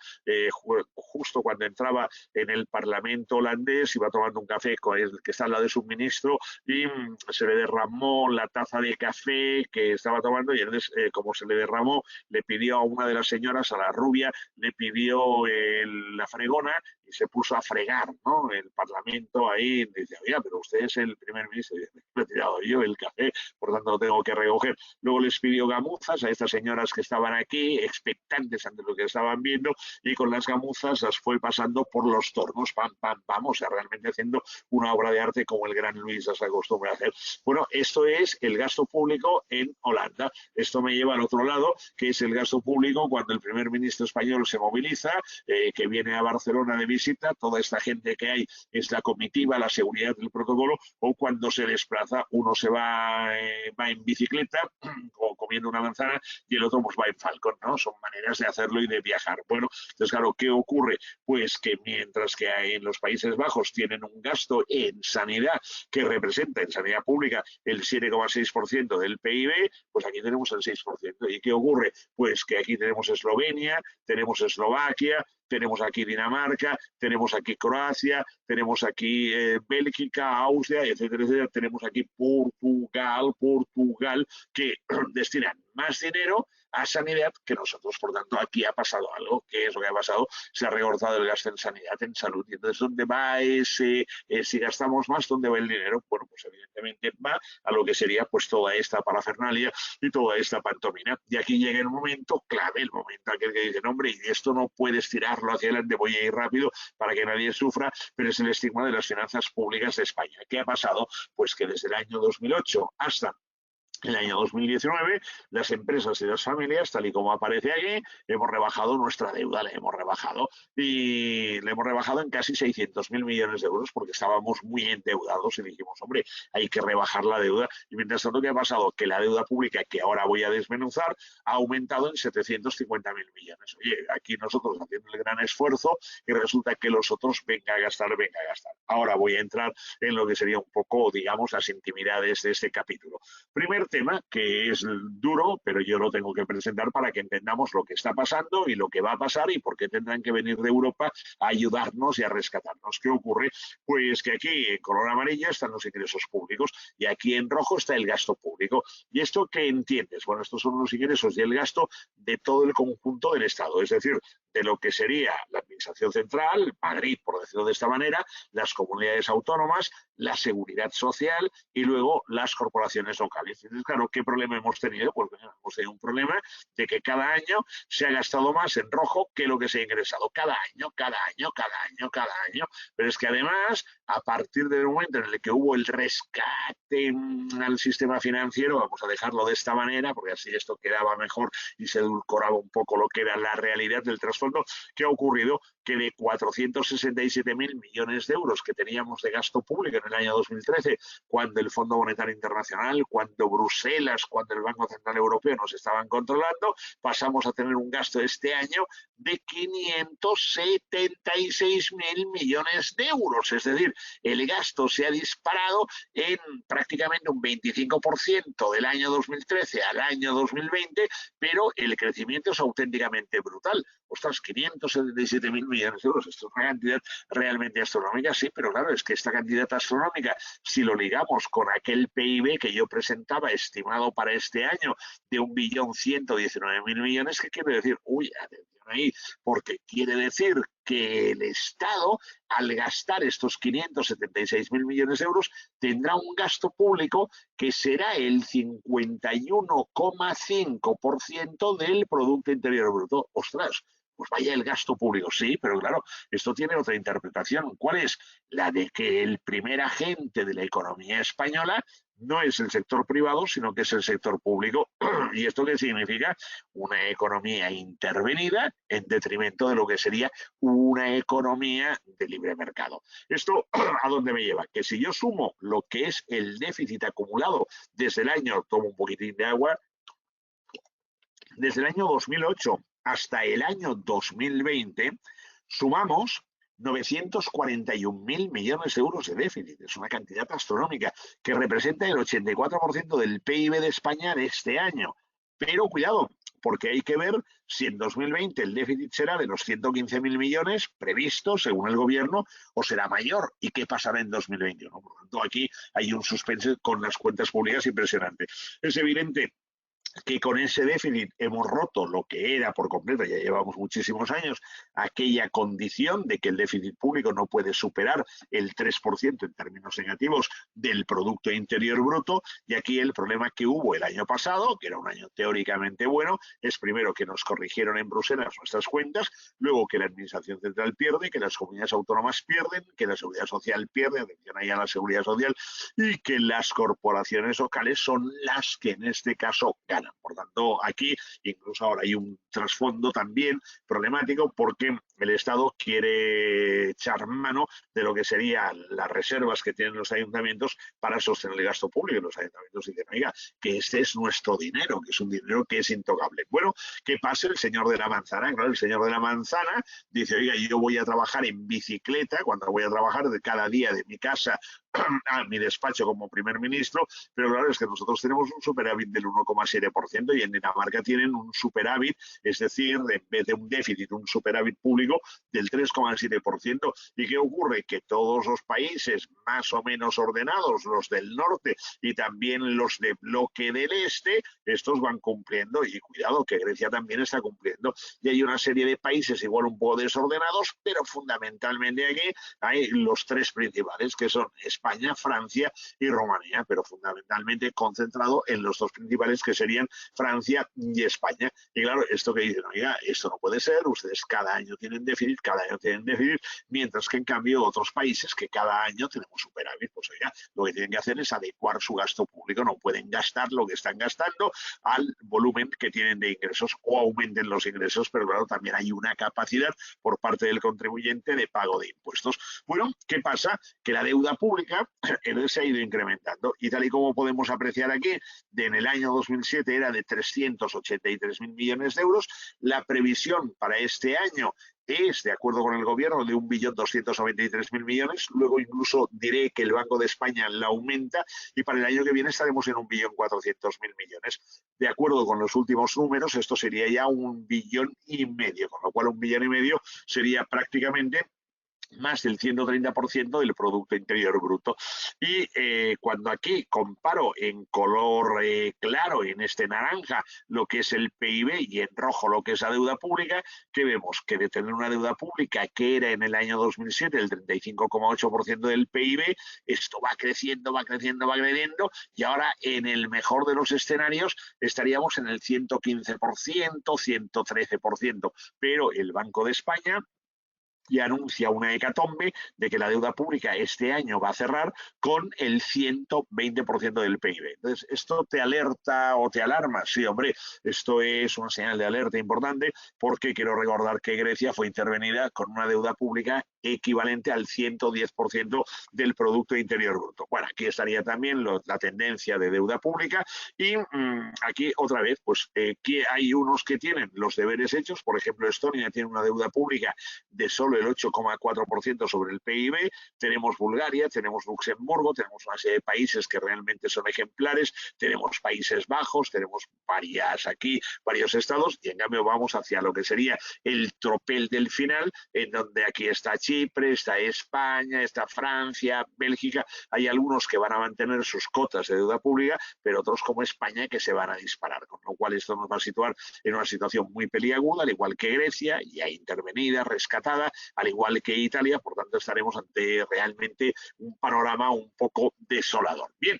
justo cuando entraba en el Parlamento holandés, iba tomando un café con el que está al lado de su ministro y se le derramó la taza de café que estaba tomando y entonces como se le derramó le pidió a una de las señoras, a la rubia, le pidió la fregona y se puso a fregar, ¿no? El Parlamento ahí dice, oiga, pero usted es el primer ministro. Y dice, me he tirado yo el café, por tanto lo tengo que recoger. Luego les pidió gamuzas a estas señoras que estaban aquí, expectantes ante lo que estaban viendo, y con las gamuzas las fue pasando por los tornos, pam, pam, pam, o sea, realmente haciendo una obra de arte como el gran Luis las acostumbra a hacer. Bueno, esto es el gasto público en Holanda. Esto me lleva al otro lado, que es el gasto público cuando el primer ministro español se moviliza, que viene a Barcelona de visita, toda esta gente que hay es la comitiva, la seguridad del protocolo, o cuando se desplaza, uno se va en bicicleta o comiendo una manzana y el otro pues va en Falcon, ¿no? Son maneras de hacerlo y de viajar. Bueno, entonces claro, ¿qué ocurre? Pues que mientras que en los Países Bajos tienen un gasto en sanidad que representa en sanidad pública el 7,6% del PIB, pues aquí tenemos el 6%. ¿Y qué ocurre? Pues que aquí tenemos Eslovenia, tenemos Eslovaquia, tenemos aquí Dinamarca, tenemos aquí Croacia, tenemos aquí Bélgica, Austria, etcétera, etcétera. Tenemos aquí Portugal, que destinan más dinero a sanidad que nosotros. Por tanto, aquí ha pasado algo. ¿Qué es lo que ha pasado? Se ha recortado el gasto en sanidad, en salud. Y entonces, ¿dónde va ese? Si gastamos más, ¿dónde va el dinero? Bueno, pues evidentemente va a lo que sería pues toda esta parafernalia y toda esta pantomima. Y aquí llega el momento clave, el momento aquel que dicen, hombre, y esto no puedes tirarlo hacia adelante, voy a ir rápido para que nadie sufra, pero es el estigma de las finanzas públicas de España. ¿Qué ha pasado? Pues que desde el año 2008 hasta el año 2019, las empresas y las familias, tal y como aparece aquí, hemos rebajado nuestra deuda, la hemos rebajado y la hemos rebajado en casi 600.000 millones de euros porque estábamos muy endeudados y dijimos, hombre, hay que rebajar la deuda. Y mientras tanto, ¿qué ha pasado? Que la deuda pública, que ahora voy a desmenuzar, ha aumentado en 750.000 millones. Oye, aquí nosotros haciendo el gran esfuerzo y resulta que los otros venga a gastar. Ahora voy a entrar en lo que sería un poco, digamos, las intimidades de este capítulo. Primer tema que es duro, pero yo lo tengo que presentar para que entendamos lo que está pasando y lo que va a pasar y por qué tendrán que venir de Europa a ayudarnos y a rescatarnos. ¿Qué ocurre? Pues que aquí en color amarillo están los ingresos públicos y aquí en rojo está el gasto público. ¿Y esto qué entiendes? Bueno, estos son los ingresos y el gasto de todo el conjunto del Estado, es decir, de lo que sería la Administración Central, Madrid, por decirlo de esta manera, las comunidades autónomas, la seguridad social y luego las corporaciones locales. Entonces, claro, ¿qué problema hemos tenido? Pues bueno, hemos tenido un problema de que cada año se ha gastado más en rojo que lo que se ha ingresado. Cada año. Pero es que además, a partir del momento en el que hubo el rescate al sistema financiero, vamos a dejarlo de esta manera, porque así esto quedaba mejor y se edulcoraba un poco lo que era la realidad del trasfondo, ¿qué ha ocurrido? Que de 467.000 millones de euros que teníamos de gasto público en el año 2013, cuando el Fondo Monetario Internacional, cuando Bruselas, cuando el Banco Central Europeo nos estaban controlando, pasamos a tener un gasto este año de 576.000 millones de euros. Es decir, el gasto se ha disparado en prácticamente un 25% del año 2013 al año 2020, pero el crecimiento es auténticamente brutal. Ostras, 577.000 millones de euros, esto es una cantidad realmente astronómica, sí, pero claro, es que esta cantidad astronómica, si lo ligamos con aquel PIB que yo presentaba estimado para este año de 1.119.000 millones, ¿qué quiere decir? Uy, atención ahí, porque quiere decir que el Estado, al gastar estos 576.000 millones de euros, tendrá un gasto público que será el 51,5% del Producto Interior Bruto. ¡Ostras! Pues vaya el gasto público, sí, pero claro, esto tiene otra interpretación. ¿Cuál es? La de que el primer agente de la economía española no es el sector privado, sino que es el sector público. ¿Y esto qué significa? Una economía intervenida en detrimento de lo que sería una economía de libre mercado. ¿Esto a dónde me lleva? Que si yo sumo lo que es el déficit acumulado desde el año, tomo un poquitín de agua, desde el año 2008 hasta el año 2020, sumamos 941.000 millones de euros de déficit. Es una cantidad astronómica que representa el 84% del PIB de España de este año. Pero cuidado, porque hay que ver si en 2020 el déficit será de los 115.000 millones previstos según el gobierno o será mayor. ¿Y qué pasará en 2021? Por lo tanto, aquí hay un suspense con las cuentas públicas impresionante. Es evidente que con ese déficit hemos roto lo que era por completo, ya llevamos muchísimos años, aquella condición de que el déficit público no puede superar el 3% en términos negativos del Producto Interior Bruto, y aquí el problema que hubo el año pasado, que era un año teóricamente bueno, es primero que nos corrigieron en Bruselas nuestras cuentas, luego que la Administración Central pierde, que las comunidades autónomas pierden, que la Seguridad Social pierde, atención ahí a la Seguridad Social, y que las corporaciones locales son las que en este caso ganan. Por tanto, aquí incluso ahora hay un trasfondo también problemático porque el Estado quiere echar mano de lo que serían las reservas que tienen los ayuntamientos para sostener el gasto público. Los ayuntamientos dicen, oiga, que este es nuestro dinero, que es un dinero que es intocable. Bueno, ¿qué pasa? El señor de la manzana, claro, el señor de la manzana dice, oiga, yo voy a trabajar en bicicleta cuando voy a trabajar de cada día de mi casa a mi despacho como primer ministro, pero claro, es que nosotros tenemos un superávit del 1,7% y en Dinamarca tienen un superávit, es decir, en vez de un déficit, un superávit público del 3,7%. ¿Y qué ocurre? Que todos los países más o menos ordenados, los del norte y también los de bloque del este, estos van cumpliendo, y cuidado que Grecia también está cumpliendo, y hay una serie de países igual un poco desordenados, pero fundamentalmente aquí hay los tres principales, que son España, Francia y Rumanía, pero fundamentalmente concentrado en los dos principales, que serían Francia y España. Y claro, esto que dicen, oiga, esto no puede ser, ustedes cada año tienen déficit, mientras que en cambio otros países que cada año tenemos superávit, pues oiga, lo que tienen que hacer es adecuar su gasto público, no pueden gastar lo que están gastando al volumen que tienen de ingresos, o aumenten los ingresos, pero claro, también hay una capacidad por parte del contribuyente de pago de impuestos. Bueno, ¿qué pasa? Que la deuda pública se ha ido incrementando, y tal y como podemos apreciar aquí, en el año 2007 era de 383.000 millones de euros, la previsión para este año es, de acuerdo con el gobierno, de 1.293.000 millones. Luego incluso diré que el Banco de España la aumenta y para el año que viene estaremos en 1.400.000 millones. De acuerdo con los últimos números, esto sería ya 1,5 billones, con lo cual 1,5 billones sería prácticamente más del 130% del Producto Interior Bruto. Y cuando aquí comparo en color claro, en este naranja, lo que es el PIB y en rojo lo que es la deuda pública, que vemos que de tener una deuda pública que era en el año 2007 el 35,8% del PIB, esto va creciendo, va creciendo, va creciendo, y ahora en el mejor de los escenarios estaríamos en el 115%, 113%, pero el Banco de España y anuncia una hecatombe de que la deuda pública este año va a cerrar con el 120% del PIB. Entonces, ¿esto te alerta o te alarma? Sí, hombre, esto es una señal de alerta importante porque quiero recordar que Grecia fue intervenida con una deuda pública equivalente al 110% del Producto Interior Bruto. Bueno, aquí estaría también la tendencia de deuda pública y aquí otra vez, pues que hay unos que tienen los deberes hechos, por ejemplo, Estonia tiene una deuda pública de solo el 8,4% sobre el PIB, tenemos Bulgaria, tenemos Luxemburgo, tenemos una serie de países que realmente son ejemplares, tenemos Países Bajos, tenemos varios estados, y en cambio vamos hacia lo que sería el tropel del final, en donde aquí está Chipre, está España, está Francia, Bélgica, hay algunos que van a mantener sus cotas de deuda pública, pero otros como España que se van a disparar, con lo cual esto nos va a situar en una situación muy peliaguda, al igual que Grecia, ya intervenida, rescatada, al igual que Italia, por tanto estaremos ante realmente un panorama un poco desolador. Bien,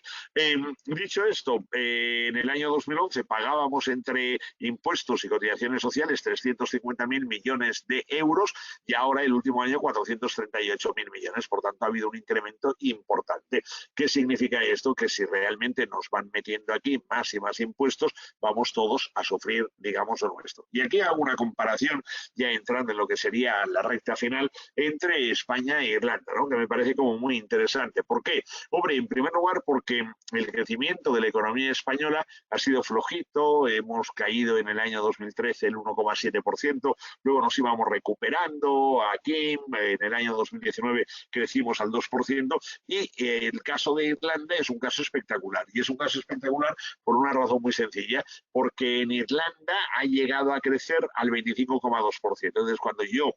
dicho esto, en el año 2011 pagábamos entre impuestos y cotizaciones sociales 350.000 millones de euros y ahora el último año 438.000 millones, por tanto ha habido un incremento importante. ¿Qué significa esto? Que si realmente nos van metiendo aquí más y más impuestos, vamos todos a sufrir, digamos, lo nuestro. Y aquí hago una comparación, ya entrando en lo que sería la recta final, entre España e Irlanda, ¿no? Que me parece como muy interesante. ¿Por qué? Hombre, en primer lugar, porque el crecimiento de la economía española ha sido flojito, hemos caído en el año 2013 el 1,7%, luego nos íbamos recuperando aquí, en el año 2019 crecimos al 2%, y el caso de Irlanda es un caso espectacular, y es un caso espectacular por una razón muy sencilla, porque en Irlanda ha llegado a crecer al 25,2%. Entonces, cuando yo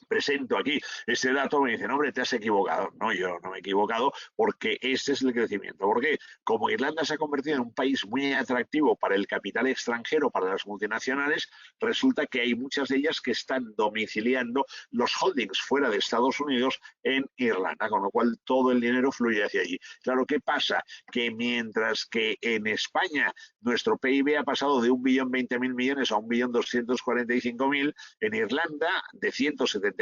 presento aquí este dato, me dicen, hombre, te has equivocado. No, yo no me he equivocado porque este es el crecimiento. ¿Por qué? Como Irlanda se ha convertido en un país muy atractivo para el capital extranjero, para las multinacionales, resulta que hay muchas de ellas que están domiciliando los holdings fuera de Estados Unidos en Irlanda, con lo cual todo el dinero fluye hacia allí. Claro, ¿qué pasa? Que mientras que en España nuestro PIB ha pasado de 1.020.000 millones a 1.245.000, en Irlanda de 179.000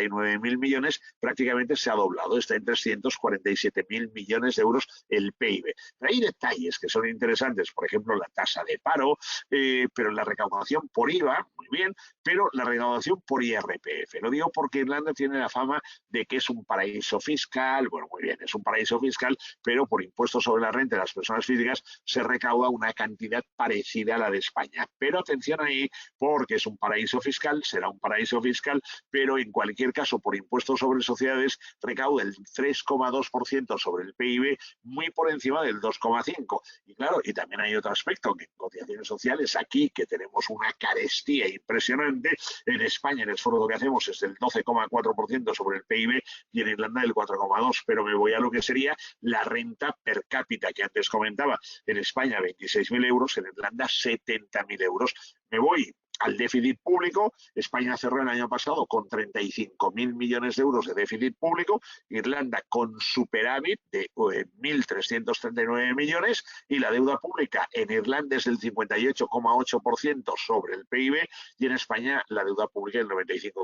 millones prácticamente se ha doblado, está en 347.000 millones de euros el PIB. Pero hay detalles que son interesantes, por ejemplo la tasa de paro, pero la recaudación por IVA, muy bien, pero la recaudación por IRPF. Lo digo porque Irlanda tiene la fama de que es un paraíso fiscal, bueno, muy bien, es un paraíso fiscal, pero por impuestos sobre la renta de las personas físicas se recauda una cantidad parecida a la de España. Pero atención ahí, porque es un paraíso fiscal, será un paraíso fiscal, pero en cualquier caso, por impuestos sobre sociedades, recauda el 3,2% sobre el PIB, muy por encima del 2,5%. Y claro, y también hay otro aspecto, que en cotizaciones sociales, aquí que tenemos una carestía impresionante, en España el esfuerzo que hacemos es del 12,4% sobre el PIB y en Irlanda del 4,2%, pero me voy a lo que sería la renta per cápita, que antes comentaba, en España 26.000 euros, en Irlanda 70.000 euros. Me voy al déficit público. España cerró el año pasado con 35.000 millones de euros de déficit público, Irlanda con superávit de 1.339 millones y la deuda pública en Irlanda es del 58,8% sobre el PIB y en España la deuda pública del 95,5%.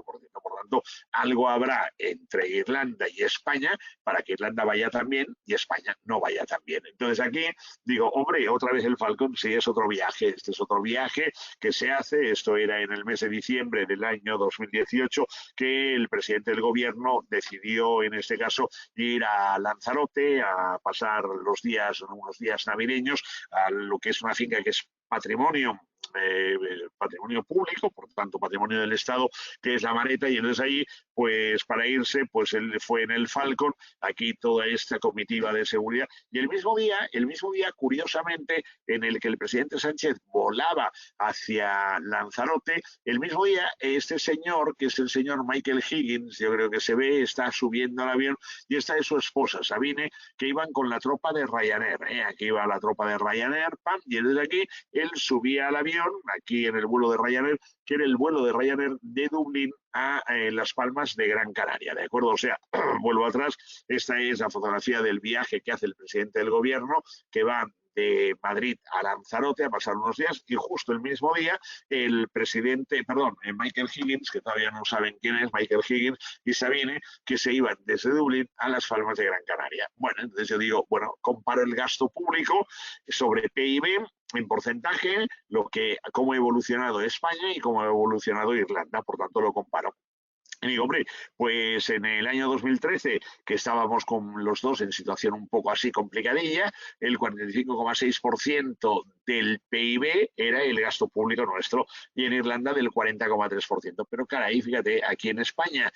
Por tanto, algo habrá entre Irlanda y España para que Irlanda vaya tan bien y España no vaya tan bien. Entonces aquí digo, hombre, otra vez el Falcon, sí, es otro viaje, este es otro viaje que se hace. Esto era en el mes de diciembre del año 2018 que el presidente del gobierno decidió, en este caso, ir a Lanzarote a pasar unos días navideños a lo que es una finca que es patrimonio patrimonio público, por tanto patrimonio del Estado, que es la Mareta, y entonces ahí, pues para irse, pues él fue en el Falcon, aquí toda esta comitiva de seguridad, y el mismo día, curiosamente, en el que el presidente Sánchez volaba hacia Lanzarote, el mismo día, este señor, que es el señor Michael Higgins, yo creo que se ve, está subiendo al avión, y esta es su esposa, Sabine, que iban con la tropa de Ryanair, aquí iba la tropa de Ryanair, pam, y desde aquí él subía al avión, aquí en el vuelo de Ryanair, que era el vuelo de Ryanair de Dublín a Las Palmas de Gran Canaria, ¿de acuerdo? O sea, vuelvo atrás, esta es la fotografía del viaje que hace el presidente del gobierno, que va de Madrid a Lanzarote a pasar unos días, y justo el mismo día el presidente, Michael Higgins, que todavía no saben quién es, Michael Higgins y Sabine, que se iban desde Dublín a Las Palmas de Gran Canaria. Bueno, entonces yo digo, bueno, comparo el gasto público sobre PIB en porcentaje, cómo ha evolucionado España y cómo ha evolucionado Irlanda, por tanto lo comparo. Y digo, hombre, pues en el año 2013, que estábamos con los dos en situación un poco así complicadilla, el 45,6% del PIB era el gasto público nuestro, y en Irlanda del 40,3%. Pero caray, fíjate, aquí en España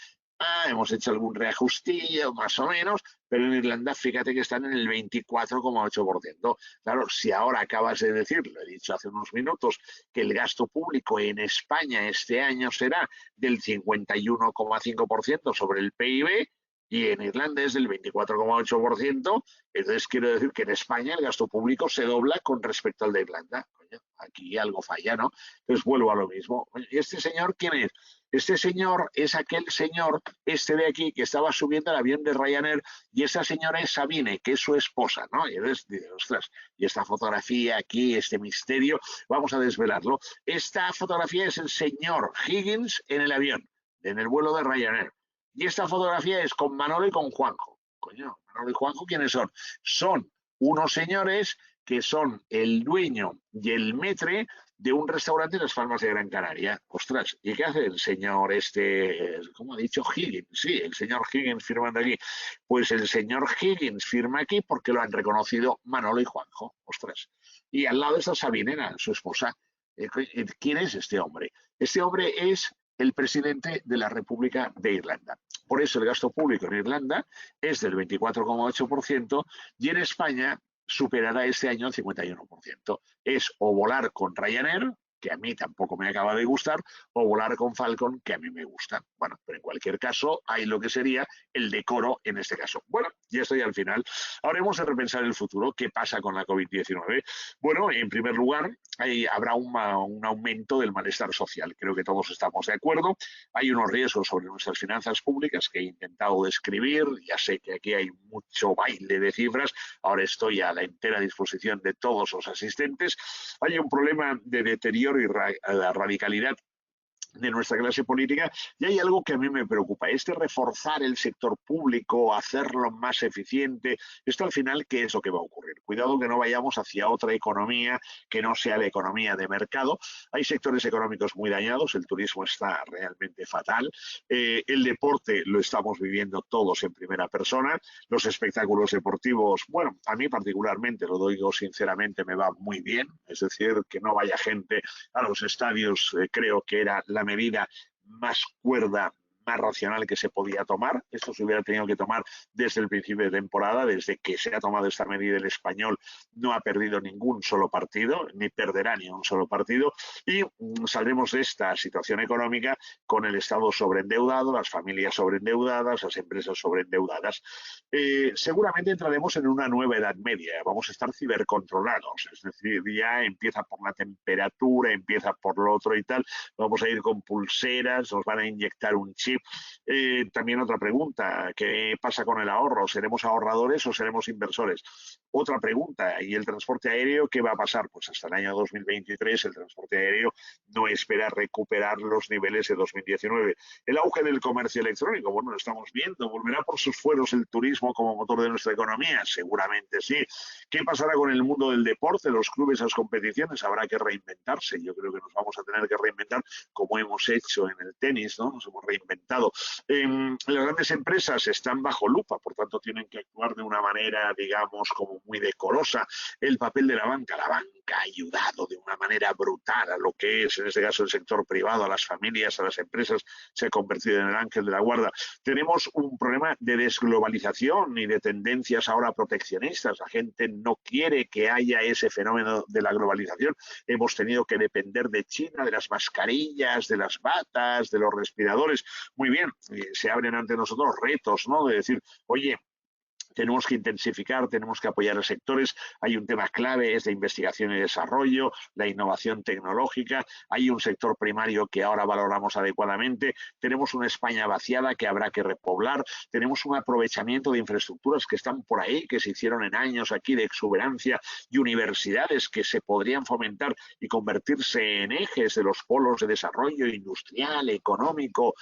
hemos hecho algún reajustillo, más o menos, pero en Irlanda fíjate que están en el 24,8%. Claro, si ahora acabas de decir, lo he dicho hace unos minutos, que el gasto público en España este año será del 51,5% sobre el PIB, y en Irlanda es del 24,8%, entonces quiero decir que en España el gasto público se dobla con respecto al de Irlanda. Coño, aquí algo falla, ¿no? Entonces vuelvo a lo mismo. ¿Y este señor quién es? Este señor es aquel señor, este de aquí, que estaba subiendo al avión de Ryanair, y esa señora es Sabine, que es su esposa, ¿no? Y entonces dices, ostras, y esta fotografía aquí, este misterio, vamos a desvelarlo. Esta fotografía es el señor Higgins en el avión, en el vuelo de Ryanair. Y esta fotografía es con Manolo y con Juanjo. Coño, Manolo y Juanjo, ¿quiénes son? Son unos señores que son el dueño y el maître de un restaurante en Las Palmas de Gran Canaria. Ostras, ¿y qué hace el señor cómo ha dicho, Higgins? Sí, el señor Higgins firmando aquí. Pues el señor Higgins firma aquí porque lo han reconocido Manolo y Juanjo. Ostras. Y al lado está Sabinera, su esposa. ¿Quién es este hombre? Este hombre es el presidente de la República de Irlanda. Por eso el gasto público en Irlanda es del 24,8%, y en España superará este año el 51%. Es o volar con Ryanair, que a mí tampoco me acaba de gustar, o volar con Falcon, que a mí me gusta. Bueno, pero en cualquier caso hay lo que sería el decoro en este caso. Bueno, ya estoy al final. Ahora hemos de repensar el futuro. ¿Qué pasa con la COVID-19? Bueno, en primer lugar, habrá un aumento del malestar social. Creo que todos estamos de acuerdo. Hay unos riesgos sobre nuestras finanzas públicas que he intentado describir. Ya sé que aquí hay mucho baile de cifras. Ahora estoy a la entera disposición de todos los asistentes. Hay un problema de deterioro y la radicalidad de nuestra clase política, y hay algo que a mí me preocupa, reforzar el sector público, hacerlo más eficiente. Esto al final, ¿qué es lo que va a ocurrir? Cuidado que no vayamos hacia otra economía que no sea la economía de mercado. Hay sectores económicos muy dañados, el turismo está realmente fatal, el deporte lo estamos viviendo todos en primera persona, los espectáculos deportivos, bueno, a mí particularmente, lo digo sinceramente, me va muy bien, es decir, que no vaya gente a los estadios, creo que era la medida más cuerda, más racional que se podía tomar. Esto se hubiera tenido que tomar desde el principio de temporada. Desde que se ha tomado esta medida, el Español no ha perdido ningún solo partido, ni perderá ni un solo partido, y saldremos de esta situación económica con el Estado sobreendeudado, las familias sobreendeudadas, las empresas sobreendeudadas. Seguramente entraremos en una nueva edad media, vamos a estar cibercontrolados, es decir, ya empieza por la temperatura, empieza por lo otro y tal, vamos a ir con pulseras, nos van a inyectar un chip. También otra pregunta, ¿qué pasa con el ahorro? ¿Seremos ahorradores o seremos inversores? Otra pregunta, ¿y el transporte aéreo qué va a pasar? Pues hasta el año 2023 el transporte aéreo no espera recuperar los niveles de 2019. El auge del comercio electrónico, bueno, lo estamos viendo, ¿volverá por sus fueros el turismo como motor de nuestra economía? Seguramente sí. ¿Qué pasará con el mundo del deporte, los clubes, las competiciones? Habrá que reinventarse. Yo creo que nos vamos a tener que reinventar como hemos hecho en el tenis, ¿no? Nos hemos reinventado. Las grandes empresas están bajo lupa, por tanto tienen que actuar de una manera, digamos, como muy decorosa. El papel de la banca que ha ayudado de una manera brutal a lo que es, en este caso, el sector privado, a las familias, a las empresas, se ha convertido en el ángel de la guarda. Tenemos un problema de desglobalización y de tendencias ahora proteccionistas. La gente no quiere que haya ese fenómeno de la globalización. Hemos tenido que depender de China, de las mascarillas, de las batas, de los respiradores. Muy bien, se abren ante nosotros retos, ¿no? De decir, oye, tenemos que intensificar, tenemos que apoyar a sectores. Hay un tema clave, es de investigación y desarrollo, la innovación tecnológica. Hay un sector primario que ahora valoramos adecuadamente. Tenemos una España vaciada que habrá que repoblar. Tenemos un aprovechamiento de infraestructuras que están por ahí, que se hicieron en años aquí de exuberancia, y universidades que se podrían fomentar y convertirse en ejes de los polos de desarrollo industrial, económico,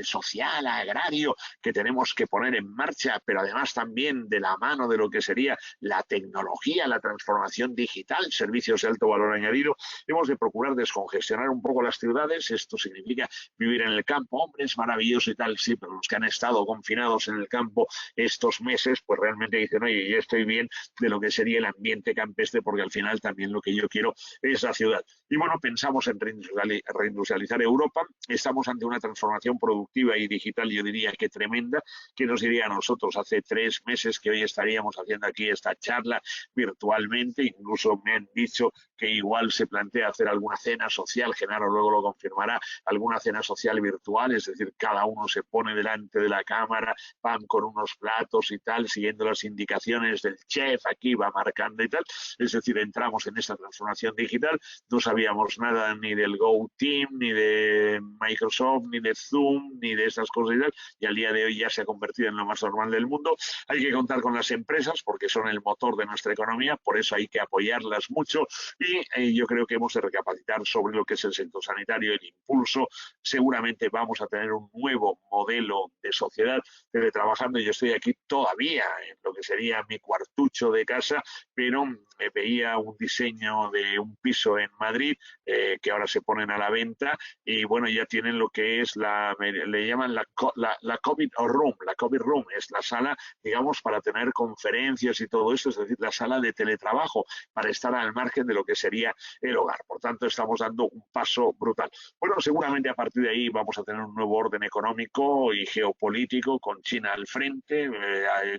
social, agrario, que tenemos que poner en marcha, pero además también de la mano de lo que sería la tecnología, la transformación digital, servicios de alto valor añadido. Hemos de procurar descongestionar un poco las ciudades. Esto significa vivir en el campo. Hombre, es maravilloso y tal, sí, pero los que han estado confinados en el campo estos meses, pues realmente dicen, oye, yo estoy bien de lo que sería el ambiente campestre, porque al final también lo que yo quiero es la ciudad. Y bueno, pensamos en reindustrializar Europa. Estamos ante una transformación productiva y digital, yo diría que tremenda, que nos diría a nosotros hace 3 meses que hoy estaríamos haciendo aquí esta charla virtualmente. Incluso me han dicho que igual se plantea hacer alguna cena social, Genaro luego lo confirmará, alguna cena social virtual, es decir, cada uno se pone delante de la cámara, van con unos platos y tal, siguiendo las indicaciones del chef, aquí va marcando y tal. Es decir, entramos en esta transformación digital. No sabíamos nada ni del GoTeam, ni de Microsoft, ni de Zoom, ni de estas cosas y tal, y al día de hoy ya se ha convertido en lo más normal del mundo. Hay que contar con las empresas porque son el motor de nuestra economía, por eso hay que apoyarlas mucho, y yo creo que hemos de recapacitar sobre lo que es el sector sanitario, el impulso. Seguramente vamos a tener un nuevo modelo de sociedad teletrabajando. Yo estoy aquí todavía en lo que sería mi cuartucho de casa, pero me veía un diseño de un piso en Madrid que ahora se ponen a la venta, y bueno, ya tienen lo que es le llaman la COVID Room. La COVID Room es la sala, digamos, para tener conferencias y todo esto, es decir, la sala de teletrabajo, para estar al margen de lo que sería el hogar. Por tanto, estamos dando un paso brutal. Bueno, seguramente a partir de ahí vamos a tener un nuevo orden económico y geopolítico con China al frente,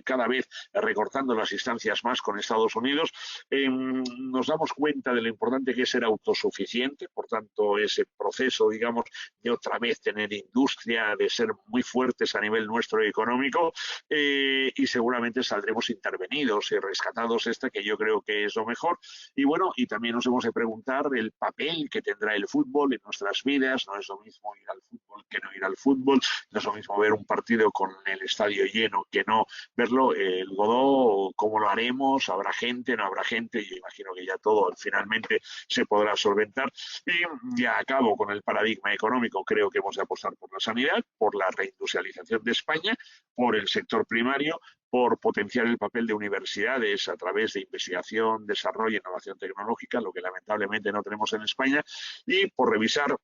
cada vez recortando las distancias más con Estados Unidos. Nos damos cuenta de lo importante que es ser autosuficiente, por tanto, ese proceso, digamos, de otra vez tener industria, de ser muy fuertes a nivel nuestro económico, y seguramente saldremos intervenidos y rescatados, que yo creo que es lo mejor. Y bueno, y también nos hemos de preguntar el papel que tendrá el fútbol en nuestras vidas. No es lo mismo ir al fútbol que no ir al fútbol, no es lo mismo ver un partido con el estadio lleno que no verlo. El Godó, ¿cómo lo haremos? ¿Habrá gente? ¿No habrá gente? Yo imagino que ya todo finalmente se podrá solventar. Y ya acabo con el paradigma económico. Creo que hemos de apostar por la sanidad, por la reindustrialización de España, por el sector primario, por potenciar el papel de universidades a través de investigación, desarrollo e innovación tecnológica, lo que lamentablemente no tenemos en España, y por revisar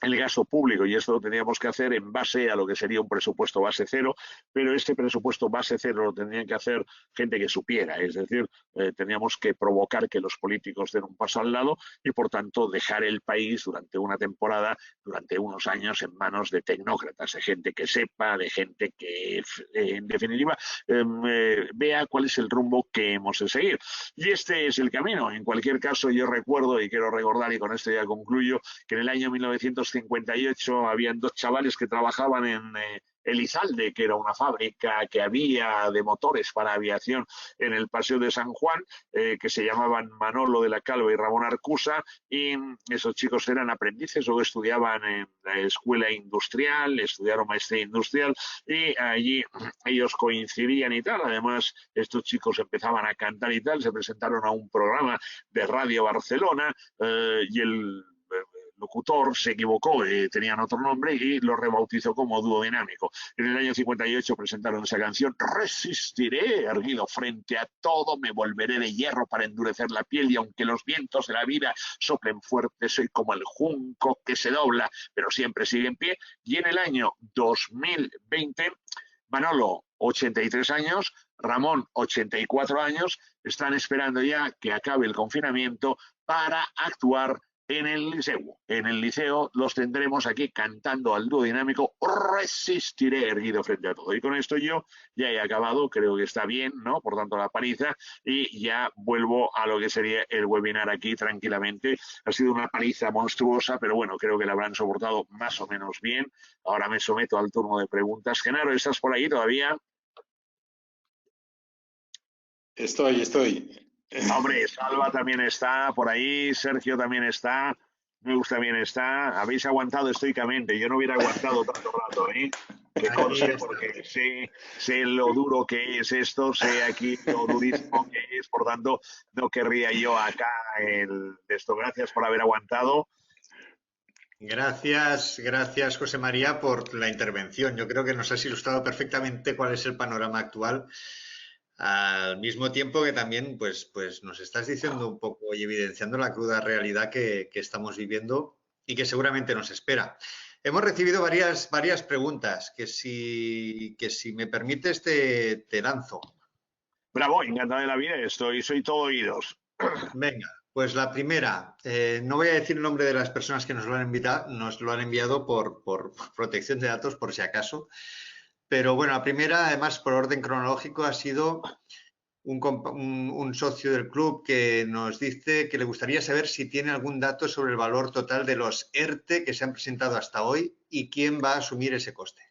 el gasto público, y esto lo tendríamos que hacer en base a lo que sería un presupuesto base cero, pero este presupuesto base cero lo tendrían que hacer gente que supiera, es decir, tendríamos que provocar que los políticos den un paso al lado y, por tanto, dejar el país durante una temporada, durante unos años, en manos de tecnócratas, de gente que sepa, de gente que, en definitiva, vea cuál es el rumbo que hemos de seguir. Y este es el camino. En cualquier caso, yo recuerdo, y quiero recordar, y con esto ya concluyo, que en el año 1958 habían 2 chavales que trabajaban en Elizalde, que era una fábrica que había de motores para aviación en el Paseo de San Juan, que se llamaban Manolo de la Calva y Ramón Arcusa, y esos chicos eran aprendices o estudiaban en la escuela industrial, estudiaron maestría industrial, y allí ellos coincidían y tal. Además, estos chicos empezaban a cantar y tal, se presentaron a un programa de Radio Barcelona, y el locutor se equivocó, tenían otro nombre, y lo rebautizó como Dúo Dinámico. En el año 58 presentaron esa canción: resistiré, erguido frente a todo, me volveré de hierro para endurecer la piel, y aunque los vientos de la vida soplen fuerte, soy como el junco que se dobla, pero siempre sigue en pie. Y en el año 2020, Manolo, 83 años, Ramón, 84 años, están esperando ya que acabe el confinamiento para actuar en el liceo. En el liceo los tendremos aquí cantando al dúo dinámico Resistiré, erguido frente a todo. Y con esto yo ya he acabado, creo que está bien, ¿no? Por tanto, la paliza, y ya vuelvo a lo que sería el webinar aquí tranquilamente. Ha sido una paliza monstruosa, pero bueno, creo que la habrán soportado más o menos bien. Ahora me someto al turno de preguntas. Genaro, ¿estás por ahí todavía? Estoy. Hombre, Salva también está por ahí, Sergio también está, Neus también está. Habéis aguantado estoicamente, yo no hubiera aguantado tanto rato, ¿eh? Que conste, porque sé lo duro que es esto, sé aquí lo durísimo que es, por tanto, no querría yo acá de esto. Gracias por haber aguantado. Gracias, José María, por la intervención. Yo creo que nos has ilustrado perfectamente cuál es el panorama actual, al mismo tiempo que también pues nos estás diciendo un poco y evidenciando la cruda realidad que estamos viviendo y que seguramente nos espera. Hemos recibido varias preguntas que si me permites te lanzo. Bravo, encantado de la vida, soy todo oídos. Venga, pues la primera, no voy a decir el nombre de las personas que nos lo han enviado por protección de datos, por si acaso, pero bueno, la primera, además por orden cronológico, ha sido un socio del club que nos dice que le gustaría saber si tiene algún dato sobre el valor total de los ERTE que se han presentado hasta hoy y quién va a asumir ese coste.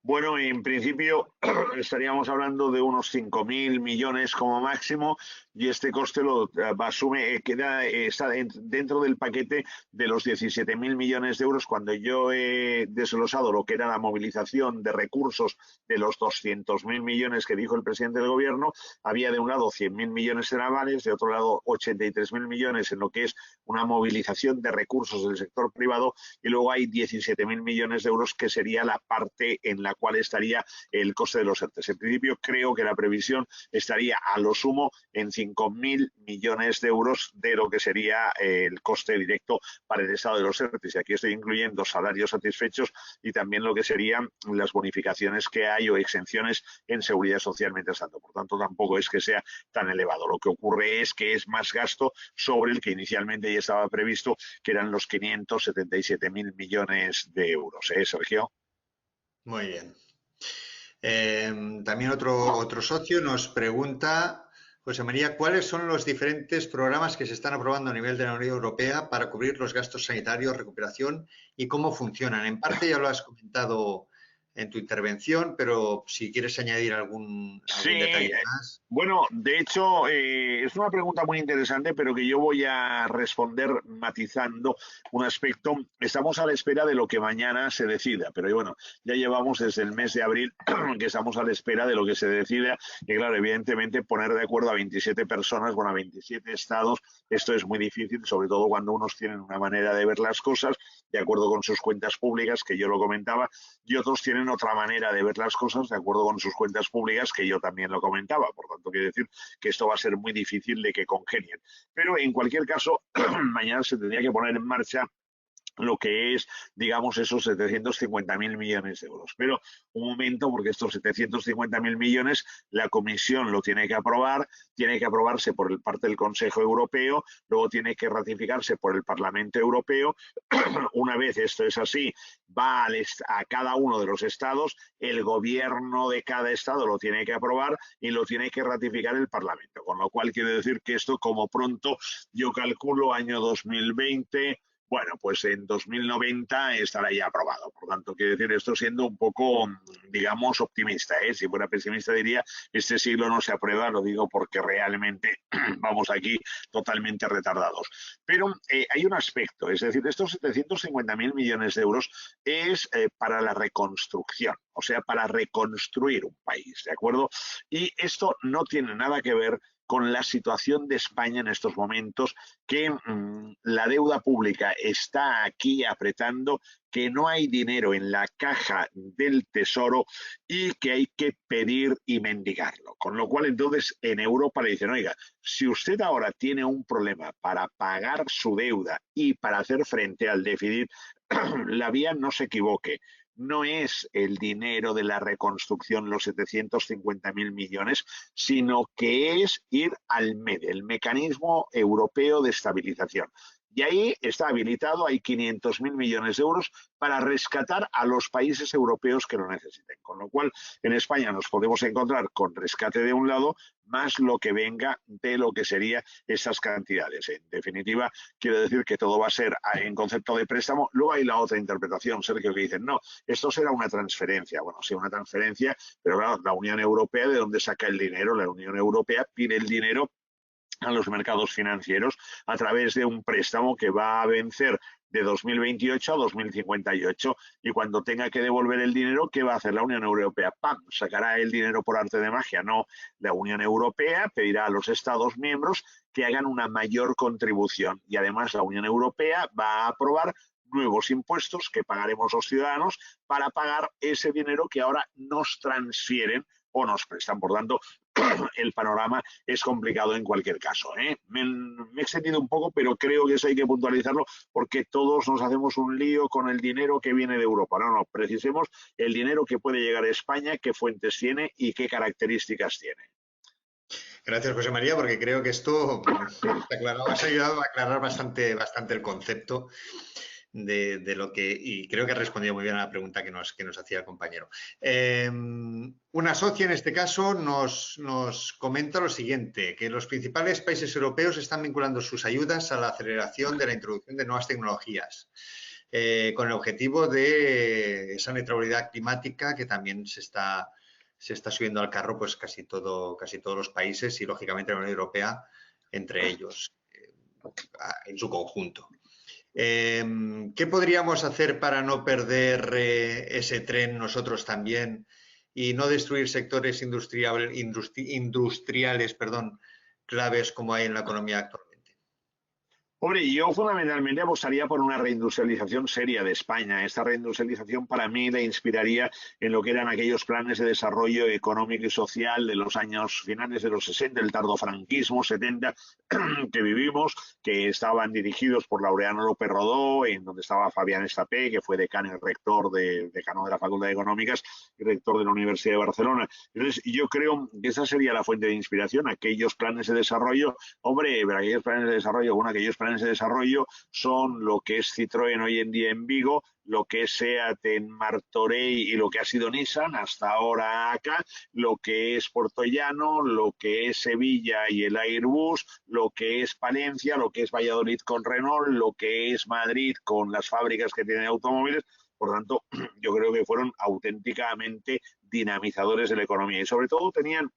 Bueno, en principio estaríamos hablando de unos 5.000 millones como máximo, y este coste lo asume, está dentro del paquete de los 17.000 millones de euros. Cuando yo he desglosado lo que era la movilización de recursos de los 200.000 millones que dijo el presidente del gobierno, había de un lado 100.000 millones en avales, de otro lado 83.000 millones en lo que es una movilización de recursos del sector privado, y luego hay 17.000 millones de euros que sería la parte en la cual estaría el coste de los ERTE. En principio, creo que la previsión estaría a lo sumo en 5.000 millones de euros de lo que sería el coste directo para el Estado de los ERTE. Y aquí estoy incluyendo salarios satisfechos y también lo que serían las bonificaciones que hay o exenciones en seguridad social mientras tanto. Por tanto, tampoco es que sea tan elevado. Lo que ocurre es que es más gasto sobre el que inicialmente ya estaba previsto, que eran los 577.000 millones de euros. Sergio? Muy bien. También otro socio nos pregunta, José María, ¿cuáles son los diferentes programas que se están aprobando a nivel de la Unión Europea para cubrir los gastos sanitarios, recuperación y cómo funcionan? En parte ya lo has comentado en tu intervención, pero si quieres añadir algún detalle más. Bueno, de hecho, es una pregunta muy interesante, pero que yo voy a responder matizando un aspecto. Estamos a la espera de lo que mañana se decida, pero bueno, ya llevamos desde el mes de abril que estamos a la espera de lo que se decida, y claro, evidentemente poner de acuerdo a 27 personas, bueno, a 27 estados, esto es muy difícil, sobre todo cuando unos tienen una manera de ver las cosas de acuerdo con sus cuentas públicas, que yo lo comentaba, y otros tienen otra manera de ver las cosas de acuerdo con sus cuentas públicas, que yo también lo comentaba. Por tanto, quiere decir que esto va a ser muy difícil de que congenien. Pero en cualquier caso, mañana se tendría que poner en marcha lo que es, digamos, esos 750.000 millones de euros. Pero un momento, porque estos 750.000 millones la Comisión lo tiene que aprobar, tiene que aprobarse por parte del Consejo Europeo, luego tiene que ratificarse por el Parlamento Europeo. Una vez esto es así, va a cada uno de los estados, el gobierno de cada estado lo tiene que aprobar y lo tiene que ratificar el Parlamento. Con lo cual quiere decir que esto, como pronto, yo calculo año 2020, bueno, pues en 2090 estará ya aprobado. Por tanto, quiero decir, esto siendo un poco, digamos, optimista, ¿eh? Si fuera pesimista diría, este siglo no se aprueba, lo digo porque realmente vamos aquí totalmente retardados. Pero hay un aspecto, es decir, estos 750.000 millones de euros es para la reconstrucción, o sea, para reconstruir un país, ¿de acuerdo? Y esto no tiene nada que ver con la situación de España en estos momentos, que la deuda pública está aquí apretando, que no hay dinero en la caja del Tesoro y que hay que pedir y mendigarlo. Con lo cual, entonces, en Europa le dicen, oiga, si usted ahora tiene un problema para pagar su deuda y para hacer frente al déficit, la vía no se equivoque. no es el dinero de la reconstrucción, los 750.000 millones, sino que es ir al MED, el Mecanismo Europeo de Estabilización. Y ahí está habilitado, hay 500.000 millones de euros para rescatar a los países europeos que lo necesiten. Con lo cual, en España nos podemos encontrar con rescate de un lado, más lo que venga de lo que serían esas cantidades. En definitiva, quiero decir que todo va a ser en concepto de préstamo. Luego hay la otra interpretación, Sergio, que dicen, no, esto será una transferencia. Bueno, sí, una transferencia, pero claro, la Unión Europea, ¿de dónde saca el dinero? La Unión Europea pide el dinero a los mercados financieros a través de un préstamo que va a vencer de 2028 a 2058 y cuando tenga que devolver el dinero, ¿qué va a hacer la Unión Europea? ¡Pam! ¿Sacará el dinero por arte de magia? No, la Unión Europea pedirá a los Estados miembros que hagan una mayor contribución y además la Unión Europea va a aprobar nuevos impuestos que pagaremos los ciudadanos para pagar ese dinero que ahora nos transfieren o nos prestan. Por tanto, el panorama es complicado en cualquier caso, ¿eh? Me he extendido un poco, pero creo que eso hay que puntualizarlo porque todos nos hacemos un lío con el dinero que viene de Europa. No, precisemos el dinero que puede llegar a España, qué fuentes tiene y qué características tiene. Gracias, José María, porque creo que esto has ayudado a aclarar bastante el concepto de lo que, y creo que ha respondido muy bien a la pregunta que nos hacía el compañero. Una socia en este caso nos comenta lo siguiente, que los principales países europeos están vinculando sus ayudas a la aceleración de la introducción de nuevas tecnologías, con el objetivo de esa neutralidad climática que también se está subiendo al carro pues casi todos los países y lógicamente la Unión Europea entre ellos en su conjunto. ¿Qué podríamos hacer para no perder ese tren nosotros también y no destruir sectores industriales, claves como hay en la economía actualmente? Hombre, yo fundamentalmente apostaría por una reindustrialización seria de España. Esta reindustrialización para mí le inspiraría en lo que eran aquellos planes de desarrollo económico y social de los años finales de los 60, el tardofranquismo, 70, que vivimos, que estaban dirigidos por Laureano López Rodó, en donde estaba Fabián Estapé, que fue decano y rector decano de la Facultad de Económicas y rector de la Universidad de Barcelona. Entonces, yo creo que esa sería la fuente de inspiración, aquellos planes de desarrollo. Hombre, pero aquellos planes de desarrollo, aquellos planes de desarrollo son lo que es Citroën hoy en día en Vigo, lo que es SEAT en Martorell y lo que ha sido Nissan hasta ahora acá, lo que es Puertollano, lo que es Sevilla y el Airbus, lo que es Palencia, lo que es Valladolid con Renault, lo que es Madrid con las fábricas que tienen automóviles. Por tanto, yo creo que fueron auténticamente dinamizadores de la economía y sobre todo tenían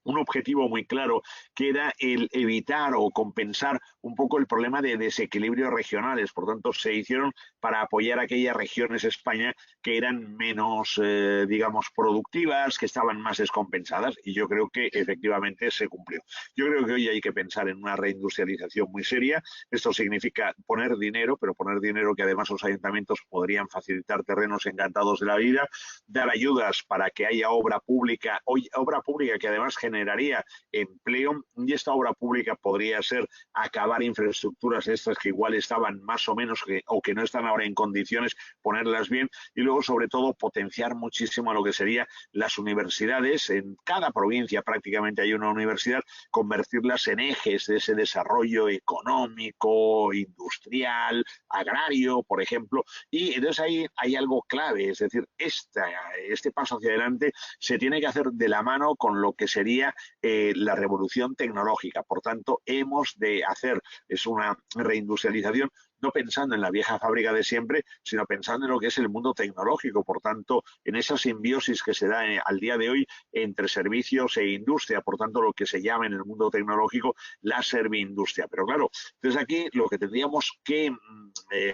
un objetivo muy claro, que era el evitar o compensar un poco el problema de desequilibrios regionales. Por tanto, se hicieron para apoyar aquellas regiones de España que eran menos, digamos, productivas, que estaban más descompensadas, y yo creo que efectivamente se cumplió. Yo creo que hoy hay que pensar en una reindustrialización muy seria. Esto significa poner dinero, pero poner dinero que además los ayuntamientos podrían facilitar terrenos encantados de la vida, dar ayudas para que haya obra pública que además generaría empleo, y esta obra pública podría ser acabar infraestructuras estas que igual estaban más o menos o que no están ahora en condiciones, ponerlas bien, y luego sobre todo potenciar muchísimo lo que serían las universidades. En cada provincia prácticamente hay una universidad, convertirlas en ejes de ese desarrollo económico, industrial, agrario, por ejemplo, y entonces ahí hay algo clave, es decir, este paso hacia adelante se tiene que hacer de la mano con lo que sería la revolución tecnológica. Por tanto, hemos de hacer una reindustrialización no pensando en la vieja fábrica de siempre, sino pensando en lo que es el mundo tecnológico. Por tanto, en esa simbiosis que se da al día de hoy entre servicios e industria, por tanto, lo que se llama en el mundo tecnológico la serviindustria. Pero claro, entonces aquí lo que tendríamos que